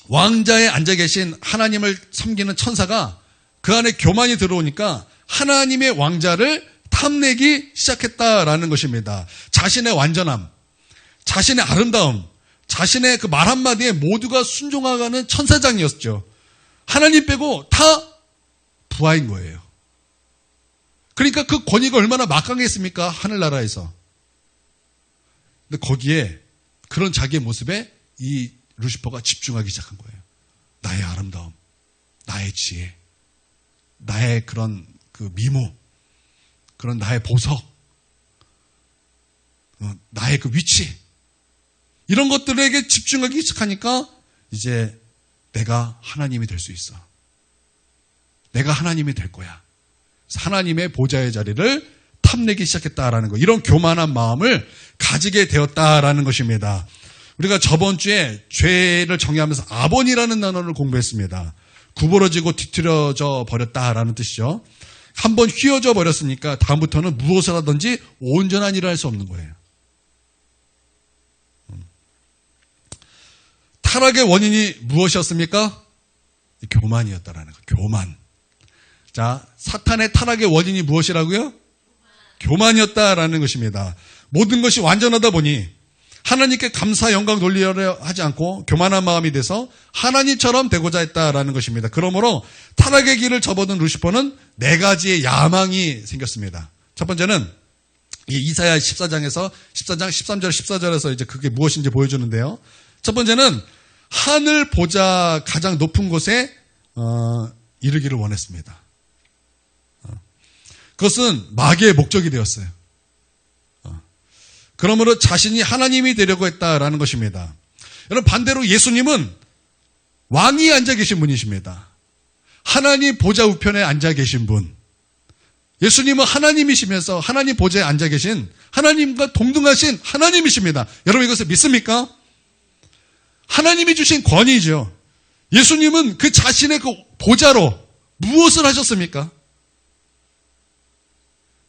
[SPEAKER 1] 왕자에 앉아 계신 하나님을 섬기는 천사가 그 안에 교만이 들어오니까 하나님의 왕자를 탐내기 시작했다라는 것입니다. 자신의 완전함, 자신의 아름다움, 자신의 그 말 한마디에 모두가 순종하는 천사장이었죠. 하나님 빼고 다 부하인 거예요. 그러니까 그 권위가 얼마나 막강했습니까? 하늘나라에서. 근데 거기에 그런 자기의 모습에 이 루시퍼가 집중하기 시작한 거예요. 나의 아름다움, 나의 지혜, 나의 그런 그 미모, 그런 나의 보석, 나의 그 위치, 이런 것들에게 집중하기 시작하니까 이제 내가 하나님이 될 수 있어. 내가 하나님이 될 거야. 하나님의 보좌의 자리를 탐내기 시작했다라는 거. 이런 교만한 마음을 가지게 되었다라는 것입니다. 우리가 저번 주에 죄를 정의하면서 아본이라는 단어를 공부했습니다. 구부러지고 뒤틀어져 버렸다라는 뜻이죠. 한번 휘어져 버렸으니까 다음부터는 무엇을 하든지 온전한 일을 할 수 없는 거예요. 타락의 원인이 무엇이었습니까? 교만이었다라는 거. 교만. 자, 사탄의 타락의 원인이 무엇이라고요? 교만이었다라는 것입니다. 모든 것이 완전하다 보니 하나님께 감사 영광 돌리려 하지 않고 교만한 마음이 돼서 하나님처럼 되고자 했다라는 것입니다. 그러므로 타락의 길을 접어든 루시퍼는 네 가지의 야망이 생겼습니다. 첫 번째는 이 이사야 14장에서 14장 13절 14절에서 이제 그게 무엇인지 보여주는데요. 첫 번째는 하늘 보좌 가장 높은 곳에 이르기를 원했습니다. 그것은 마귀의 목적이 되었어요. 그러므로 자신이 하나님이 되려고 했다라는 것입니다. 여러분, 반대로 예수님은 왕이 앉아 계신 분이십니다. 하나님 보좌 우편에 앉아 계신 분. 예수님은 하나님이시면서 하나님 보좌에 앉아 계신 하나님과 동등하신 하나님이십니다. 여러분, 이것을 믿습니까? 하나님이 주신 권위죠. 예수님은 그 자신의 그 보좌로 무엇을 하셨습니까?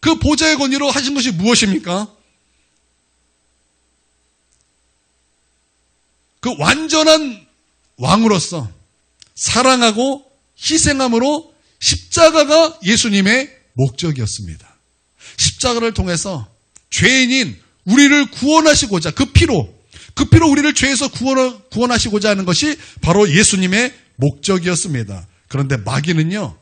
[SPEAKER 1] 그 보좌의 권위로 하신 것이 무엇입니까? 그 완전한 왕으로서 사랑하고 희생함으로 십자가가 예수님의 목적이었습니다. 십자가를 통해서 죄인인 우리를 구원하시고자 그 피로 우리를 죄에서 구원하시고자 하는 것이 바로 예수님의 목적이었습니다. 그런데 마귀는요,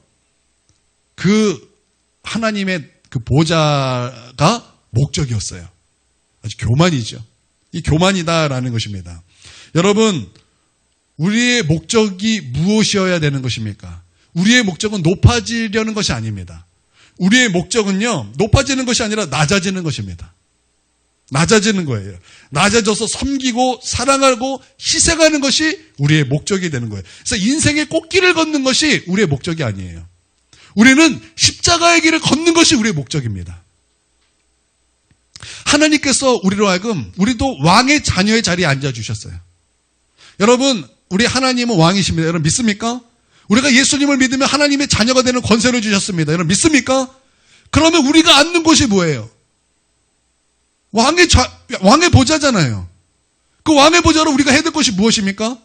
[SPEAKER 1] 그 하나님의 그 보좌가 목적이었어요. 아주 교만이죠. 이 교만이다라는 것입니다. 여러분, 우리의 목적이 무엇이어야 되는 것입니까? 우리의 목적은 높아지려는 것이 아닙니다. 우리의 목적은요, 높아지는 것이 아니라 낮아지는 것입니다. 낮아지는 거예요. 낮아져서 섬기고 사랑하고 희생하는 것이 우리의 목적이 되는 거예요. 그래서 인생의 꽃길을 걷는 것이 우리의 목적이 아니에요. 우리는 십자가의 길을 걷는 것이 우리의 목적입니다. 하나님께서 우리로 하여금 우리도 왕의 자녀의 자리에 앉아주셨어요. 여러분, 우리 하나님은 왕이십니다. 여러분 믿습니까? 우리가 예수님을 믿으면 하나님의 자녀가 되는 권세를 주셨습니다. 여러분 믿습니까? 그러면 우리가 앉는 곳이 뭐예요? 왕의 보좌잖아요. 그 왕의 보좌로 우리가 해야 될 것이 무엇입니까?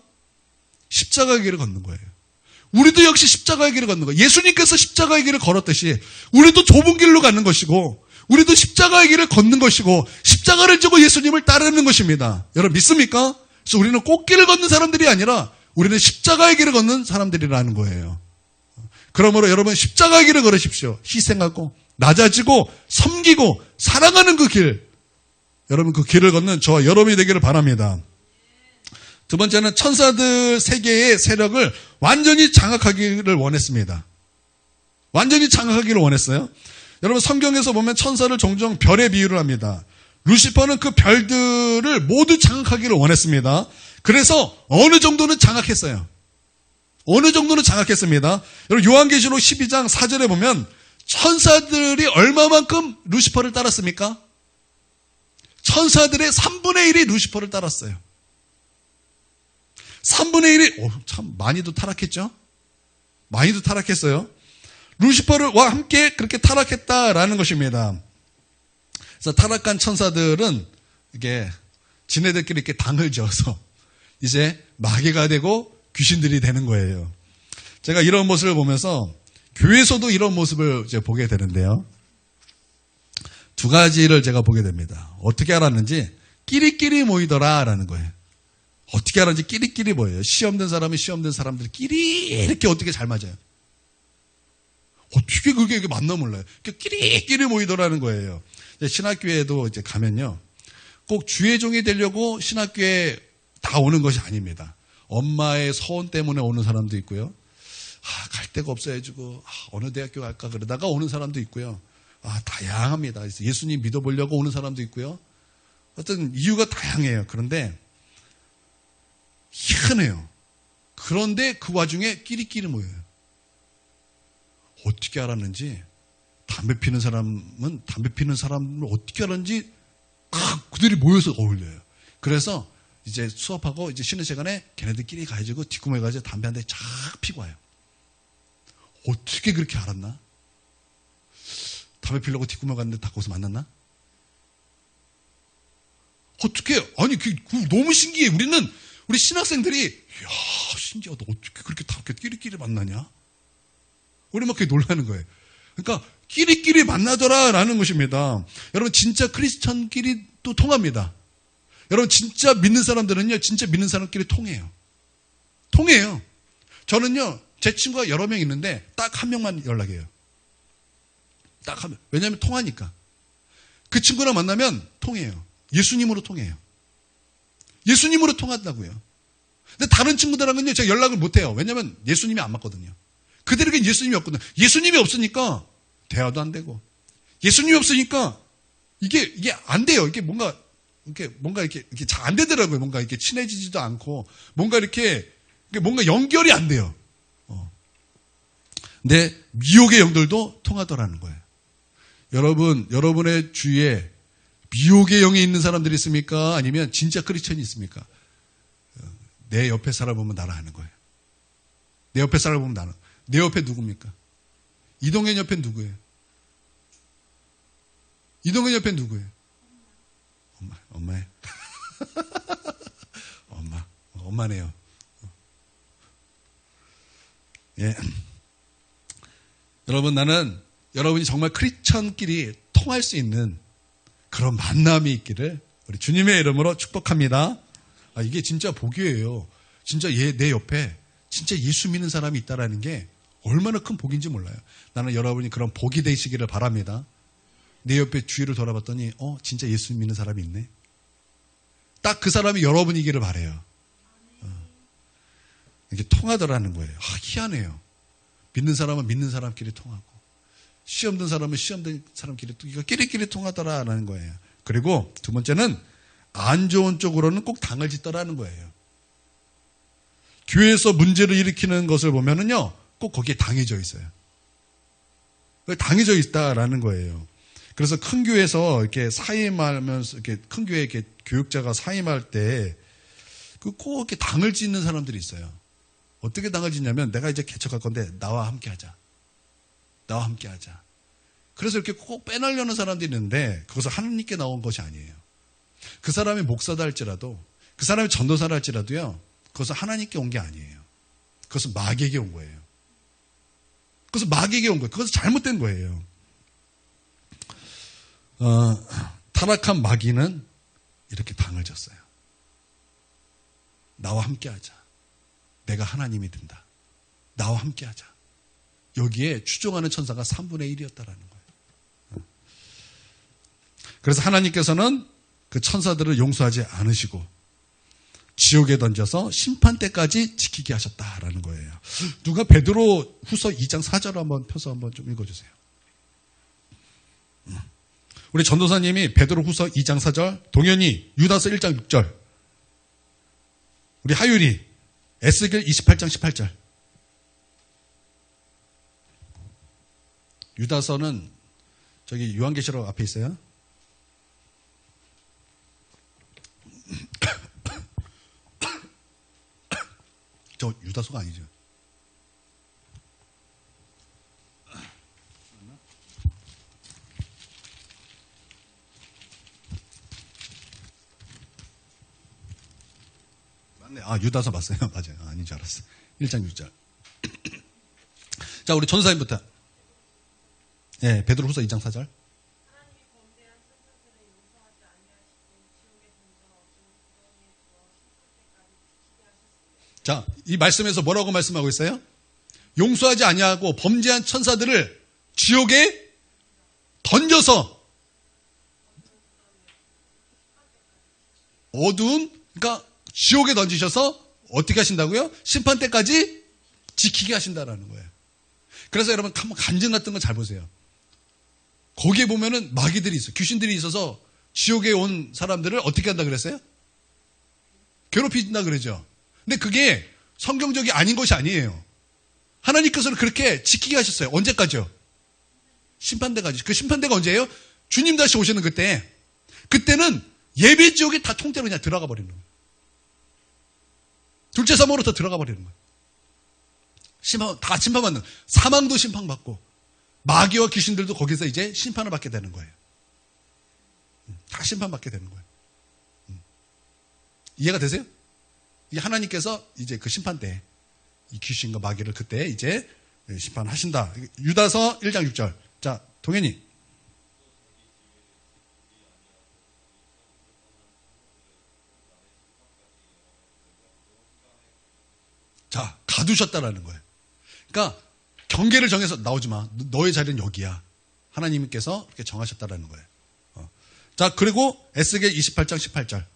[SPEAKER 1] 십자가의 길을 걷는 거예요. 우리도 역시 십자가의 길을 걷는 거예요. 예수님께서 십자가의 길을 걸었듯이 우리도 좁은 길로 가는 것이고 우리도 십자가의 길을 걷는 것이고 십자가를 지고 예수님을 따르는 것입니다. 여러분 믿습니까? 그래서 우리는 꽃길을 걷는 사람들이 아니라 우리는 십자가의 길을 걷는 사람들이라는 거예요. 그러므로 여러분 십자가의 길을 걸으십시오. 희생하고 낮아지고 섬기고 사랑하는 그 길. 여러분 그 길을 걷는 저와 여러분이 되기를 바랍니다. 두 번째는 천사들 세계의 세력을 완전히 장악하기를 원했습니다. 완전히 장악하기를 원했어요. 여러분 성경에서 보면 천사를 종종 별에 비유를 합니다. 루시퍼는 그 별들을 모두 장악하기를 원했습니다. 그래서 어느 정도는 장악했어요. 어느 정도는 장악했습니다. 여러분 요한계시록 12장 4절에 보면 천사들이 얼마만큼 루시퍼를 따랐습니까? 천사들의 3분의 1이 루시퍼를 따랐어요. 3분의 1이 참 많이도 타락했죠? 많이도 타락했어요. 루시퍼와 함께 그렇게 타락했다라는 것입니다. 그래서 타락한 천사들은 이게 지네들끼리 이렇게 당을 지어서 이제 마귀가 되고 귀신들이 되는 거예요. 제가 이런 모습을 보면서 교회에서도 이런 모습을 이제 보게 되는데요. 두 가지를 제가 보게 됩니다. 어떻게 알았는지 끼리끼리 모이더라라는 거예요. 어떻게 알았는지 끼리끼리 모여요. 시험 든 사람이 시험 든 사람들끼리 이렇게 어떻게 잘 맞아요. 어떻게 그게 맞나 몰라요. 끼리끼리 모이더라는 거예요. 신학교에도 이제 가면요. 꼭 주의 종이 되려고 신학교에 다 오는 것이 아닙니다. 엄마의 서원 때문에 오는 사람도 있고요. 갈 데가 없어가지고 어느 대학교 갈까 그러다가 오는 사람도 있고요. 다양합니다. 예수님 믿어보려고 오는 사람도 있고요. 어떤 이유가 다양해요. 그런데 희한해요. 그런데 그 와중에 끼리끼리 모여요. 어떻게 알았는지 담배 피는 사람은 담배 피는 사람을 어떻게 알았는지 그들이 모여서 어울려요. 그래서 이제 수업하고 이제 쉬는 시간에 걔네들끼리 가가지고 뒷구멍에 가서 담배 한 대 쫙 피고 와요. 어떻게 그렇게 알았나? 담배 피려고 뒷구멍 갔는데 다 거기서 만났나? 어떻게? 아니 너무 신기해. 우리 신학생들이 이야 신기하다. 어떻게 그렇게 다 끼리끼리 만나냐? 우리 막 그게 놀라는 거예요. 그러니까 끼리끼리 만나더라라는 것입니다. 여러분 진짜 크리스천끼리 또 통합니다. 여러분 진짜 믿는 사람들은요. 진짜 믿는 사람끼리 통해요. 통해요. 저는요. 제 친구가 여러 명 있는데 딱 한 명만 연락해요. 딱 한 명. 왜냐하면 통하니까. 그 친구랑 만나면 통해요. 예수님으로 통해요. 예수님으로 통한다고요. 근데 다른 친구들하고는요. 제가 연락을 못해요. 왜냐하면 예수님이 안 맞거든요. 그들에겐 예수님이 없거든요. 예수님이 없으니까 대화도 안 되고 예수님이 없으니까 이게 안 돼요. 이게 뭔가 이렇게 잘 안 되더라고요. 뭔가 이렇게 친해지지도 않고 뭔가 연결이 안 돼요. 근데 미혹의 영들도 통하더라는 거예요. 여러분의 주위에 미혹의 영이 있는 사람들이 있습니까? 아니면 진짜 크리스천이 있습니까? 내 옆에 살아보면 나라 하는 거예요. 내 옆에 살아보면 나는. 내 옆에 누굽니까? 이동현 옆에 누구예요? 이동현 옆에 누구예요? 엄마예요. 엄마네요. 예. 여러분 나는 여러분이 정말 크리스천끼리 통할 수 있는 그런 만남이 있기를 우리 주님의 이름으로 축복합니다. 이게 진짜 복이에요. 진짜 내 옆에 진짜 예수 믿는 사람이 있다라는 게 얼마나 큰 복인지 몰라요. 나는 여러분이 그런 복이 되시기를 바랍니다. 내 옆에 주위를 돌아봤더니 진짜 예수 믿는 사람이 있네. 딱 그 사람이 여러분이기를 바라요. 이게 통하더라는 거예요. 희한해요. 믿는 사람은 믿는 사람끼리 통하고 시험 든 사람은 시험 든 사람끼리 끼리끼리 통하더라라는 거예요. 그리고 두 번째는 안 좋은 쪽으로는 꼭 당을 짓더라는 거예요. 교회에서 문제를 일으키는 것을 보면은요, 꼭 거기에 당해져 있어요. 당해져 있다라는 거예요. 그래서 큰 교회에서 이렇게 사임하면서 이렇게 큰 교회 이렇게 교육자가 사임할 때 꼭 이렇게 당을 짓는 사람들이 있어요. 어떻게 당을 짓냐면 내가 이제 개척할 건데 나와 함께 하자. 나와 함께 하자. 그래서 이렇게 꼭 빼내려는 사람들이 있는데 그것은 하나님께 나온 것이 아니에요. 그 사람이 목사다 할지라도 그 사람이 전도사라 할지라도요. 그것은 하나님께 온 게 아니에요. 그것은 마귀에게 온 거예요. 그것은 마귀에게 온 거예요. 그것은 잘못된 거예요. 타락한 마귀는 이렇게 당을 졌어요. 나와 함께 하자. 내가 하나님이 된다. 나와 함께 하자. 여기에 추종하는 천사가 3분의 1이었다라는 거예요. 그래서 하나님께서는 그 천사들을 용서하지 않으시고 지옥에 던져서 심판 때까지 지키게 하셨다라는 거예요. 누가 베드로 후서 2장 4절 한번 펴서 한번 좀 읽어주세요. 우리 전도사님이 베드로 후서 2장 4절, 동현이 유다서 1장 6절, 우리 하율이 에스겔 28장 18절. 유다서는 저기 요한계시록 앞에 있어요. 저 유다서가 아니죠. 맞네. 유다서 맞어요. 맞아요. 아닌 줄 알았어. 1장 6절. 자, 우리 전사님부터. 예, 베드로 후서 2장 4절. 자, 이 말씀에서 뭐라고 말씀하고 있어요? 용서하지 아니하고 범죄한 천사들을 지옥에 던져서 그러니까 지옥에 던지셔서 어떻게 하신다고요? 심판 때까지 지키게 하신다라는 거예요. 그래서 여러분 한번 간증 같은 거 잘 보세요. 거기에 보면은 마귀들이 있어요. 귀신들이 있어서 지옥에 온 사람들을 어떻게 한다 그랬어요? 괴롭힌다 그러죠. 근데 그게 성경적이 아닌 것이 아니에요. 하나님께서는 그렇게 지키게 하셨어요. 언제까지요? 심판대까지. 그 심판대가 언제예요? 주님 다시 오시는 그때. 그때는 예배 지옥에 다 통째로 그냥 들어가 버리는 거예요. 둘째 사망으로 다 들어가 버리는 거예요. 다 심판받는. 사망도 심판받고 마귀와 귀신들도 거기서 이제 심판을 받게 되는 거예요. 다 심판받게 되는 거예요. 이해가 되세요? 이 하나님께서 이제 그 심판 때 이 귀신과 마귀를 그때 이제 심판하신다. 유다서 1장 6절. 자, 동현이. 자, 가두셨다라는 거예요. 그러니까 경계를 정해서 나오지 마. 너의 자리는 여기야. 하나님께서 이렇게 정하셨다라는 거예요. 자, 그리고 에스겔 28장 18절.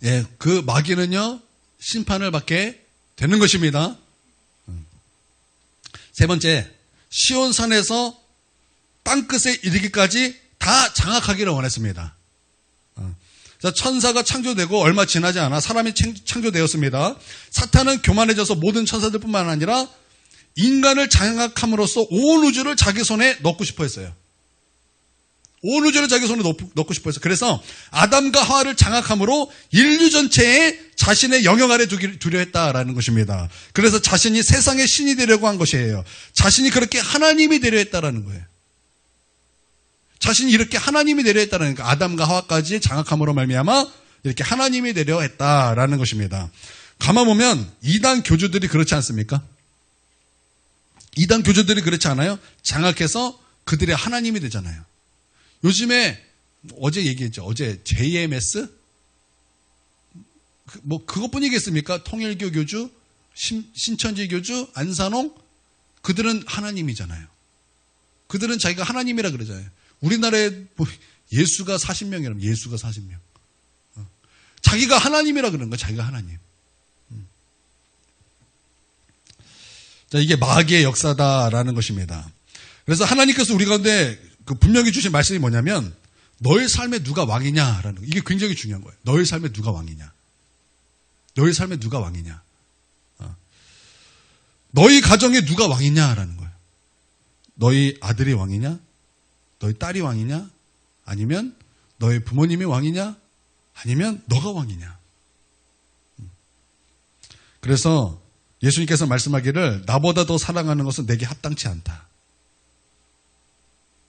[SPEAKER 1] 예, 그 마귀는요, 심판을 받게 되는 것입니다. 세 번째, 시온산에서 땅끝에 이르기까지 다 장악하기를 원했습니다. 자, 천사가 창조되고 얼마 지나지 않아 사람이 창조되었습니다. 사탄은 교만해져서 모든 천사들뿐만 아니라 인간을 장악함으로써 온 우주를 자기 손에 넣고 싶어 했어요. 온 우주를 자기 손에 넣고 싶어 했어요. 그래서 아담과 하와를 장악함으로 인류 전체에 자신의 영역 아래 두려 했다라는 것입니다. 그래서 자신이 세상의 신이 되려고 한 것이에요. 자신이 그렇게 하나님이 되려 했다라는 거예요. 자신이 이렇게 하나님이 되려 했다는 거예요. 아담과 하와까지 장악함으로 말미암아 이렇게 하나님이 되려 했다라는 것입니다. 가만 보면 이단 교주들이 그렇지 않습니까? 이단 교주들이 그렇지 않아요? 장악해서 그들의 하나님이 되잖아요. 요즘에 어제 얘기했죠. 어제 JMS 뭐 그것뿐이겠습니까? 통일교 교주, 신천지 교주, 안산홍 그들은 하나님이잖아요. 그들은 자기가 하나님이라 그러잖아요. 우리나라에 뭐 예수가 40명이라면 예수가 40명. 자기가 하나님이라 그러는 거예요. 자기가 하나님. 자, 이게 마귀의 역사다라는 것입니다. 그래서 하나님께서 우리 가운데 분명히 주신 말씀이 뭐냐면 너의 삶에 누가 왕이냐라는 거. 이게 굉장히 중요한 거예요. 너의 삶에 누가 왕이냐. 너의 삶에 누가 왕이냐. 너희 가정에 누가 왕이냐라는 거예요. 너희 아들이 왕이냐? 너희 딸이 왕이냐? 아니면 너희 부모님이 왕이냐? 아니면 너가 왕이냐? 그래서 예수님께서 말씀하기를 나보다 더 사랑하는 것은 내게 합당치 않다.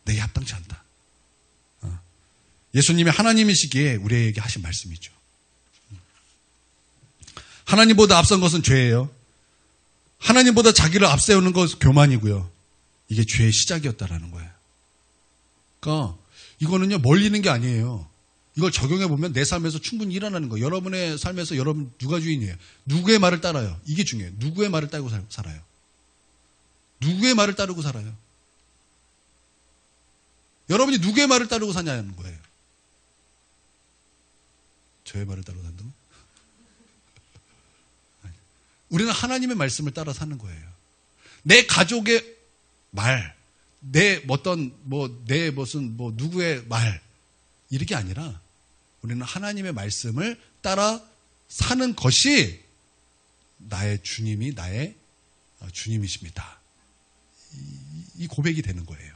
[SPEAKER 1] 내게 합당치 않다. 예수님이 하나님이시기에 우리에게 하신 말씀이죠. 하나님보다 앞선 것은 죄예요. 하나님보다 자기를 앞세우는 것은 교만이고요. 이게 죄의 시작이었다라는 거예요. 그러니까 이거는요 멀리 있는 게 아니에요. 이걸 적용해 보면 내 삶에서 충분히 일어나는 거예요. 여러분의 삶에서 여러분 누가 주인이에요? 누구의 말을 따라요? 이게 중요해요. 누구의 말을 따르고 살아요? 누구의 말을 따르고 살아요? 여러분이 누구의 말을 따르고 사냐는 거예요. 저의 말을 따르고 산다고? 우리는 하나님의 말씀을 따라 사는 거예요. 내 가족의 말, 내 누구의 말, 이렇게 아니라 우리는 하나님의 말씀을 따라 사는 것이 나의 주님이 나의 주님이십니다. 이 고백이 되는 거예요.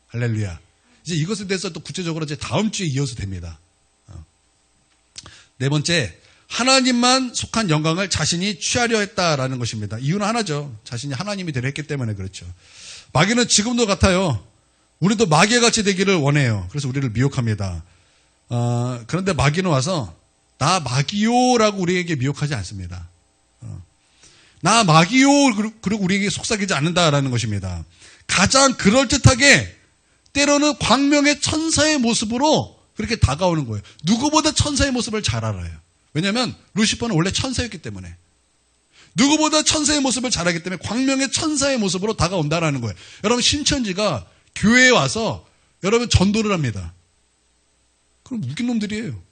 [SPEAKER 1] 할렐루야. 이제 이것에 대해서 또 구체적으로 이제 다음 주에 이어서 됩니다. 네 번째, 하나님만 속한 영광을 자신이 취하려 했다라는 것입니다. 이유는 하나죠. 자신이 하나님이 되려 했기 때문에 그렇죠. 마귀는 지금도 같아요. 우리도 마귀같이 되기를 원해요. 그래서 우리를 미혹합니다. 그런데 마귀는 와서 나 마귀요라고 우리에게 미혹하지 않습니다. 나 마귀요 그리고 우리에게 속삭이지 않는다라는 것입니다. 가장 그럴듯하게 때로는 광명의 천사의 모습으로 그렇게 다가오는 거예요. 누구보다 천사의 모습을 잘 알아요. 왜냐하면 루시퍼는 원래 천사였기 때문에. 누구보다 천사의 모습을 잘 알기 때문에 광명의 천사의 모습으로 다가온다라는 거예요. 여러분 신천지가 교회에 와서 여러분 전도를 합니다. 그럼 웃긴 놈들이에요.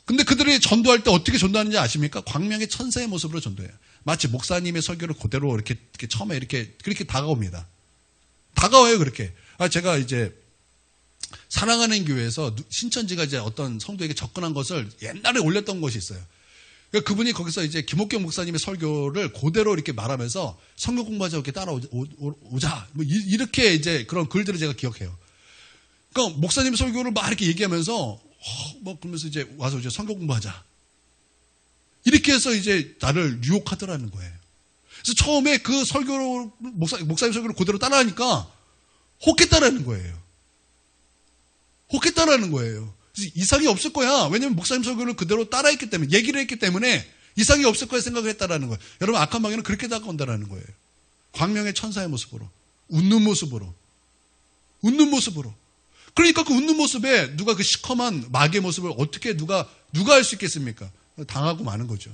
[SPEAKER 1] 근데 그들이 전도할 때 어떻게 전도하는지 아십니까? 광명의 천사의 모습으로 전도해요. 마치 목사님의 설교를 그대로 이렇게 처음에 그렇게 다가옵니다. 다가와요, 그렇게. 제가 이제 사랑하는 교회에서 신천지가 이제 어떤 성도에게 접근한 것을 옛날에 올렸던 것이 있어요. 그러니까 그분이 거기서 이제 김옥경 목사님의 설교를 그대로 이렇게 말하면서 성경 공부하자 이렇게 따라오자. 이렇게 이제 그런 글들을 제가 기억해요. 그러니까 목사님 설교를 막 이렇게 얘기하면서 그러면서 이제 와서 이제 성경 공부하자. 이렇게 해서 이제 나를 유혹하더라는 거예요. 그래서 처음에 그 설교를 목사님 설교를 그대로 따라하니까 혹했다라는 거예요. 혹했다라는 거예요. 그래서 이상이 없을 거야. 왜냐하면 목사님 설교를 그대로 따라했기 때문에, 얘기를 했기 때문에 이상이 없을 거야 생각을 했다라는 거예요. 여러분, 악한 마귀는 그렇게 다가온다라는 거예요. 광명의 천사의 모습으로, 웃는 모습으로. 그러니까 그 웃는 모습에 누가 그 시커먼 마귀의 모습을 어떻게 누가 할 수 있겠습니까? 당하고 마는 거죠.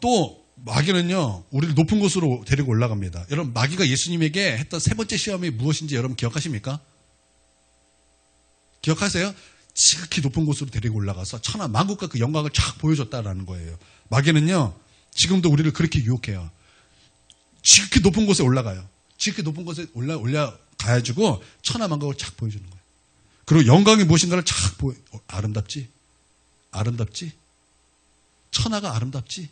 [SPEAKER 1] 또 마귀는요, 우리를 높은 곳으로 데리고 올라갑니다. 여러분, 마귀가 예수님에게 했던 세 번째 시험이 무엇인지 여러분 기억하십니까? 기억하세요? 지극히 높은 곳으로 데리고 올라가서 천하 만국과 그 영광을 쫙 보여줬다라는 거예요. 마귀는요, 지금도 우리를 그렇게 유혹해요. 지극히 높은 곳에 올라가요. 지극히 높은 곳에 올라가가지고 천하 만국을 쫙 보여주는 거예요. 그리고 영광이 무엇인가를 쫙 아름답지? 천하가 아름답지?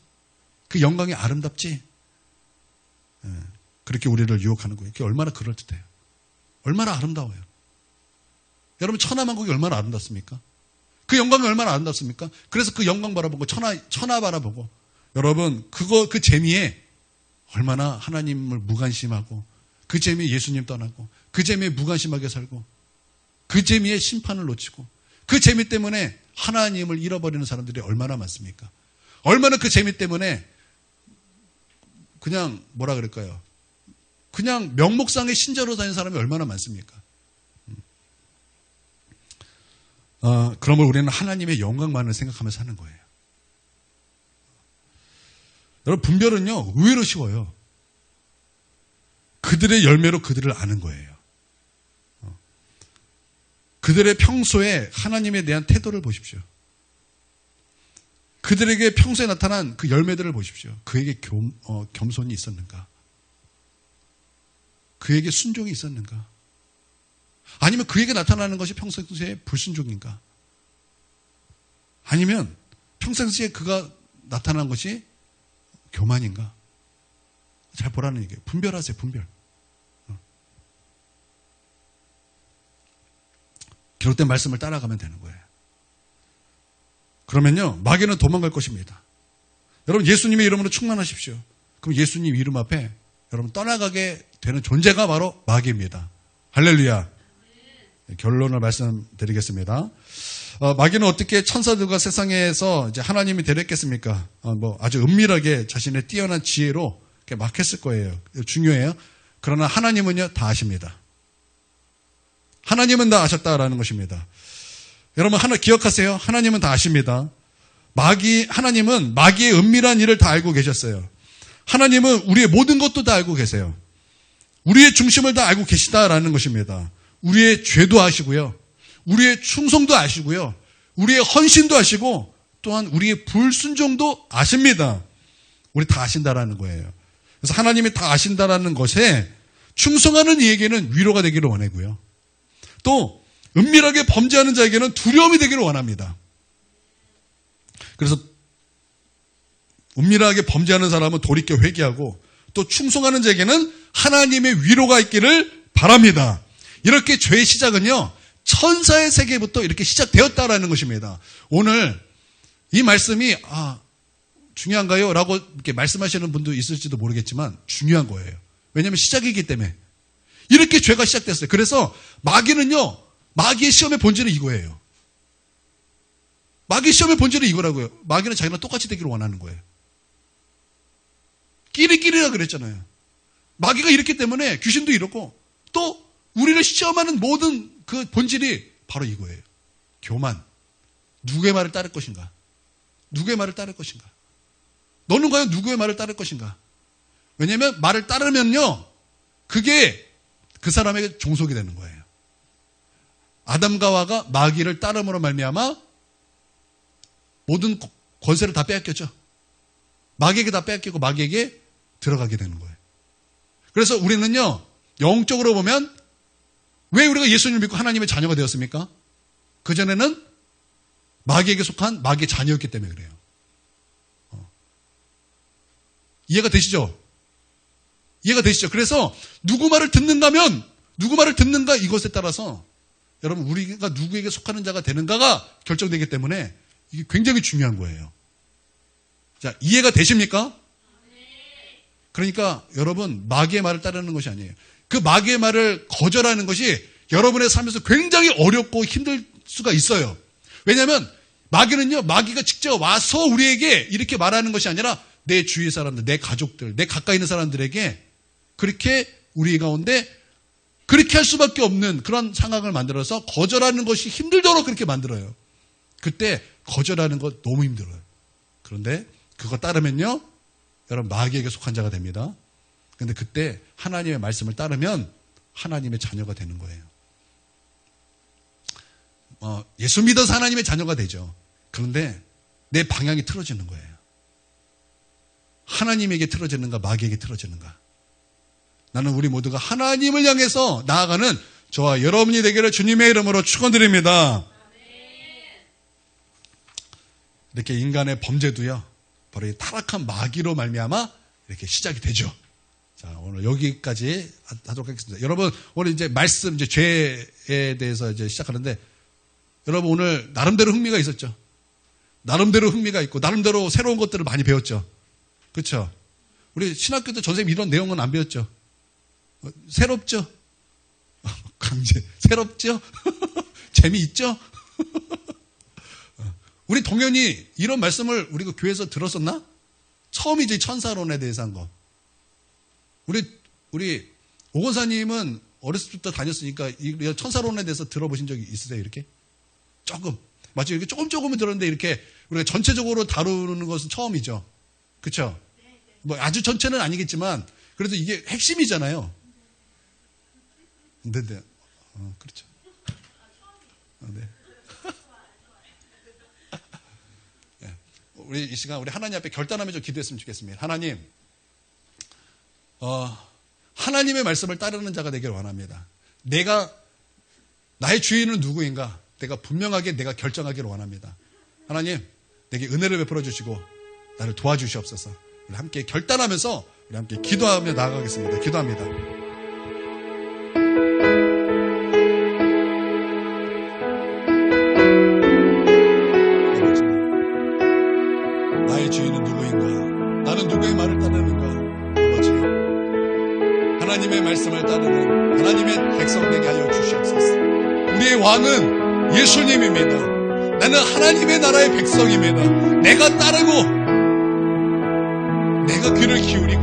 [SPEAKER 1] 그 영광이 아름답지? 그렇게 우리를 유혹하는 거예요. 그게 얼마나 그럴듯해요. 얼마나 아름다워요. 여러분, 천하만국이 얼마나 아름답습니까? 그 영광이 얼마나 아름답습니까? 그래서 그 영광 바라보고 천하 바라보고 여러분, 그 재미에 얼마나 하나님을 무관심하고 그 재미에 예수님 떠나고 그 재미에 무관심하게 살고 그 재미에 심판을 놓치고 그 재미 때문에 하나님을 잃어버리는 사람들이 얼마나 많습니까? 얼마나 그 재미 때문에 그냥 뭐라 그럴까요? 그냥 명목상의 신자로 다니는 사람이 얼마나 많습니까? 그러면 우리는 하나님의 영광만을 생각하면서 사는 거예요. 여러분, 분별은요, 의외로 쉬워요. 그들의 열매로 그들을 아는 거예요. 그들의 평소에 하나님에 대한 태도를 보십시오. 그들에게 평소에 나타난 그 열매들을 보십시오. 그에게 겸손이 있었는가? 그에게 순종이 있었는가? 아니면 그에게 나타나는 것이 평상시에 불순종인가? 아니면 평상시에 그가 나타난 것이 교만인가? 잘 보라는 얘기예요. 분별하세요, 분별. 기록된 말씀을 따라가면 되는 거예요. 그러면요, 마귀는 도망갈 것입니다. 여러분, 예수님의 이름으로 충만하십시오. 그럼 예수님 이름 앞에 여러분 떠나가게 되는 존재가 바로 마귀입니다. 할렐루야. 결론을 말씀드리겠습니다. 마귀는 어떻게 천사들과 세상에서 이제 하나님이 되렸겠습니까? 아주 은밀하게 자신의 뛰어난 지혜로 이렇게 막 했을 거예요. 중요해요. 그러나 하나님은요, 다 아십니다. 하나님은 다 아셨다라는 것입니다. 여러분 하나 기억하세요. 하나님은 다 아십니다. 하나님은 마귀의 은밀한 일을 다 알고 계셨어요. 하나님은 우리의 모든 것도 다 알고 계세요. 우리의 중심을 다 알고 계시다라는 것입니다. 우리의 죄도 아시고요. 우리의 충성도 아시고요. 우리의 헌신도 아시고 또한 우리의 불순종도 아십니다. 우리 다 아신다라는 거예요. 그래서 하나님이 다 아신다라는 것에 충성하는 이에게는 위로가 되기를 원하고요. 또 은밀하게 범죄하는 자에게는 두려움이 되기를 원합니다. 그래서 은밀하게 범죄하는 사람은 돌이켜 회개하고 또 충성하는 자에게는 하나님의 위로가 있기를 바랍니다. 이렇게 죄의 시작은요, 천사의 세계부터 이렇게 시작되었다라는 것입니다. 오늘 이 말씀이 중요한가요? 라고 이렇게 말씀하시는 분도 있을지도 모르겠지만 중요한 거예요. 왜냐하면 시작이기 때문에. 이렇게 죄가 시작됐어요. 그래서 마귀는요, 마귀의 시험의 본질은 이거예요. 마귀의 시험의 본질은 이거라고요. 마귀는 자기랑 똑같이 되기를 원하는 거예요. 끼리끼리라 그랬잖아요. 마귀가 이렇기 때문에 귀신도 이렇고 또 우리를 시험하는 모든 그 본질이 바로 이거예요. 교만. 누구의 말을 따를 것인가? 누구의 말을 따를 것인가? 너는 과연 누구의 말을 따를 것인가? 왜냐하면 말을 따르면요, 그게 그 사람에게 종속이 되는 거예요. 아담과 하와가 마귀를 따름으로 말미암아 모든 권세를 다 빼앗겼죠. 마귀에게 다 빼앗기고 마귀에게 들어가게 되는 거예요. 그래서 우리는요, 영적으로 보면 왜 우리가 예수님을 믿고 하나님의 자녀가 되었습니까? 그전에는 마귀에게 속한 마귀의 자녀였기 때문에 그래요. 이해가 되시죠? 이해가 되시죠? 그래서 누구 말을 듣는가면 누구 말을 듣는가 이것에 따라서 여러분 우리가 누구에게 속하는 자가 되는가가 결정되기 때문에 이게 굉장히 중요한 거예요. 자, 이해가 되십니까? 그러니까 여러분 마귀의 말을 따르는 것이 아니에요. 그 마귀의 말을 거절하는 것이 여러분의 삶에서 굉장히 어렵고 힘들 수가 있어요. 왜냐하면 마귀는요, 마귀가 직접 와서 우리에게 이렇게 말하는 것이 아니라 내 주위 사람들, 내 가족들, 내 가까이 있는 사람들에게 그렇게 우리 가운데 그렇게 할 수밖에 없는 그런 상황을 만들어서 거절하는 것이 힘들도록 그렇게 만들어요. 그때 거절하는 것 너무 힘들어요. 그런데 그거 따르면요, 여러분 마귀에게 속한 자가 됩니다. 그런데 그때 하나님의 말씀을 따르면 하나님의 자녀가 되는 거예요. 예수 믿어서 하나님의 자녀가 되죠. 그런데 내 방향이 틀어지는 거예요. 하나님에게 틀어지는가 마귀에게 틀어지는가. 나는 우리 모두가 하나님을 향해서 나아가는 저와 여러분이 되기를 주님의 이름으로 축원드립니다. 이렇게 인간의 범죄도요, 바로 이 타락한 마귀로 말미암아 이렇게 시작이 되죠. 자, 오늘 여기까지 하도록 하겠습니다. 여러분, 오늘 이제 말씀, 이제 죄에 대해서 이제 시작하는데, 여러분 오늘 나름대로 흥미가 있었죠. 나름대로 흥미가 있고, 나름대로 새로운 것들을 많이 배웠죠. 그렇죠? 우리 신학교 때 전생님 이런 내용은 안 배웠죠. 새롭죠? 강제, 새롭죠? 재미있죠? 우리 동현이 이런 말씀을 우리가 교회에서 들었었나? 처음이지, 천사론에 대해서 한 거. 우리 오건사님은 어렸을 때부터 다녔으니까 이 천사론에 대해서 들어보신 적이 있으세요, 이렇게? 조금. 맞죠? 이렇게 조금은 들었는데 이렇게 우리가 전체적으로 다루는 것은 처음이죠. 그쵸? 뭐 아주 전체는 아니겠지만 그래도 이게 핵심이잖아요. 네. 그렇죠. 네. 네. 우리 이 시간 우리 하나님 앞에 결단하면서 기도했으면 좋겠습니다. 하나님, 하나님의 말씀을 따르는 자가 되기를 원합니다. 나의 주인은 누구인가? 내가 분명하게 내가 결정하기를 원합니다. 하나님, 내게 은혜를 베풀어 주시고 나를 도와주시옵소서. 우리 함께 결단하면서 우리 함께 기도하며 나아가겠습니다. 기도합니다. 나의 주인은 누구인가? 나는 누구의 말을 따르는가? 아버지, 하나님의 말씀을 따르는 하나님의 백성 되게 하여 주시옵소서. 우리의 왕은 예수님입니다. 나는 하나님의 나라의 백성입니다. 내가 따르고 내가 귀를 기울이고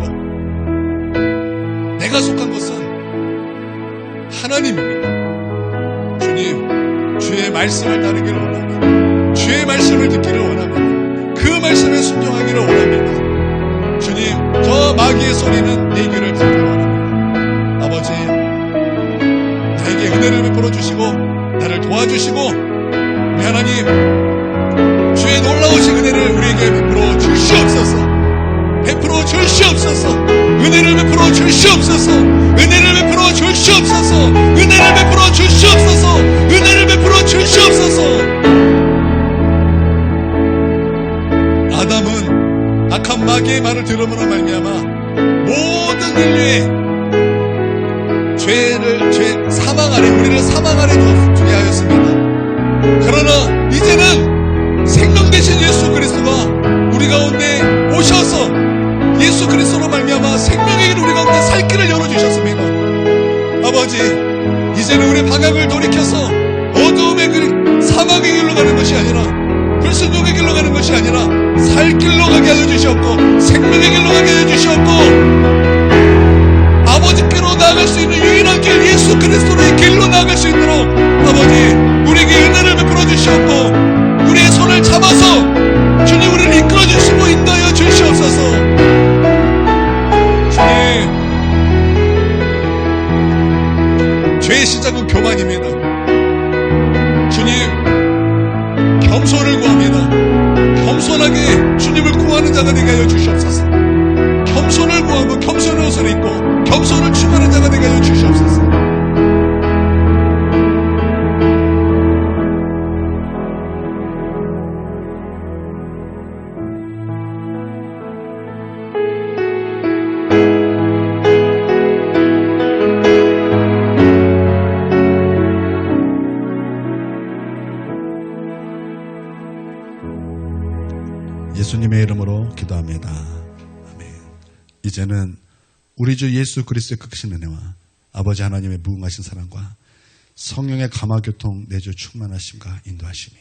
[SPEAKER 1] 내가 속한 것은 하나님입니다. 말씀을 따르기를 원합니다. 주의 말씀을 듣기를 원합니다. 그 말씀에 순종하기를 원합니다. 주님, 저 마귀의 소리는 내 귀를 닫기를 원합니다. 아버지, 나에게 은혜를 베풀어 주시고 나를 도와주시고 우리 하나님, 주의 놀라우신 은혜를 우리에게 베풀어 주시옵소서. 베풀어 주시옵소서. 은혜를 베풀어 주시옵소서. 은혜를 베풀어 주시옵소서. 은혜를 베풀어 주시옵소서. 은혜를 베풀어 주시옵소서. 아담은 악한 마귀의 말을 들음으로 말미암아 모든 인류의 사망 아래, 우리를 사망 아래 두게 하였습니다. 그러나 이제는 생명 되신 예수 그리스도가 우리 가운데 오셔서 예수 그리스도로 말미암아 생명의 길 우리 가운데 살 길을 열어주셨습니다. 아버지, 이제는 우리 방향을 돌이켜서 어두움의 길, 사망의 길로 가는 것이 아니라, 불순종의 길로 가는 것이 아니라 살 길로 가게 하여 주시옵고 생명의 길로 가게 하여 주시옵고 아버지께로 나아갈 수 있는 유일한 길, 예수 그리스도의 길로 나아갈 수 있도록 아버지, 우리에게 은혜를 베풀어 주시옵고 우리의 손을 잡아서 주님 우리를 이끌어 주시고 인도하여 주시옵소서. 주님, 죄의 시작은 교만입니다. 주님, 겸손을 구합니다. 겸손하게 주님을 구하는 자가 되게 하여 주시옵소서. 겸손을 구하고 겸손의 옷을 입고 겸손을 추구하는 자가 되게 하여 주시옵소서. 예수님의 이름으로 기도합니다. 아멘. 이제는 우리 주 예수 그리스도의 크신 은혜와 아버지 하나님의 무궁하신 사랑과 성령의 감화교통 내주 충만하심과 인도하심이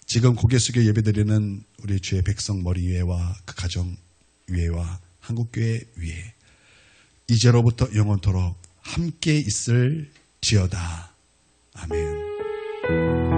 [SPEAKER 1] 지금 고개 숙여 예배드리는 우리 주의 백성 머리 위에와 그 가정 위에와 한국교회 위에 이제로부터 영원토록 함께 있을지어다. 아멘.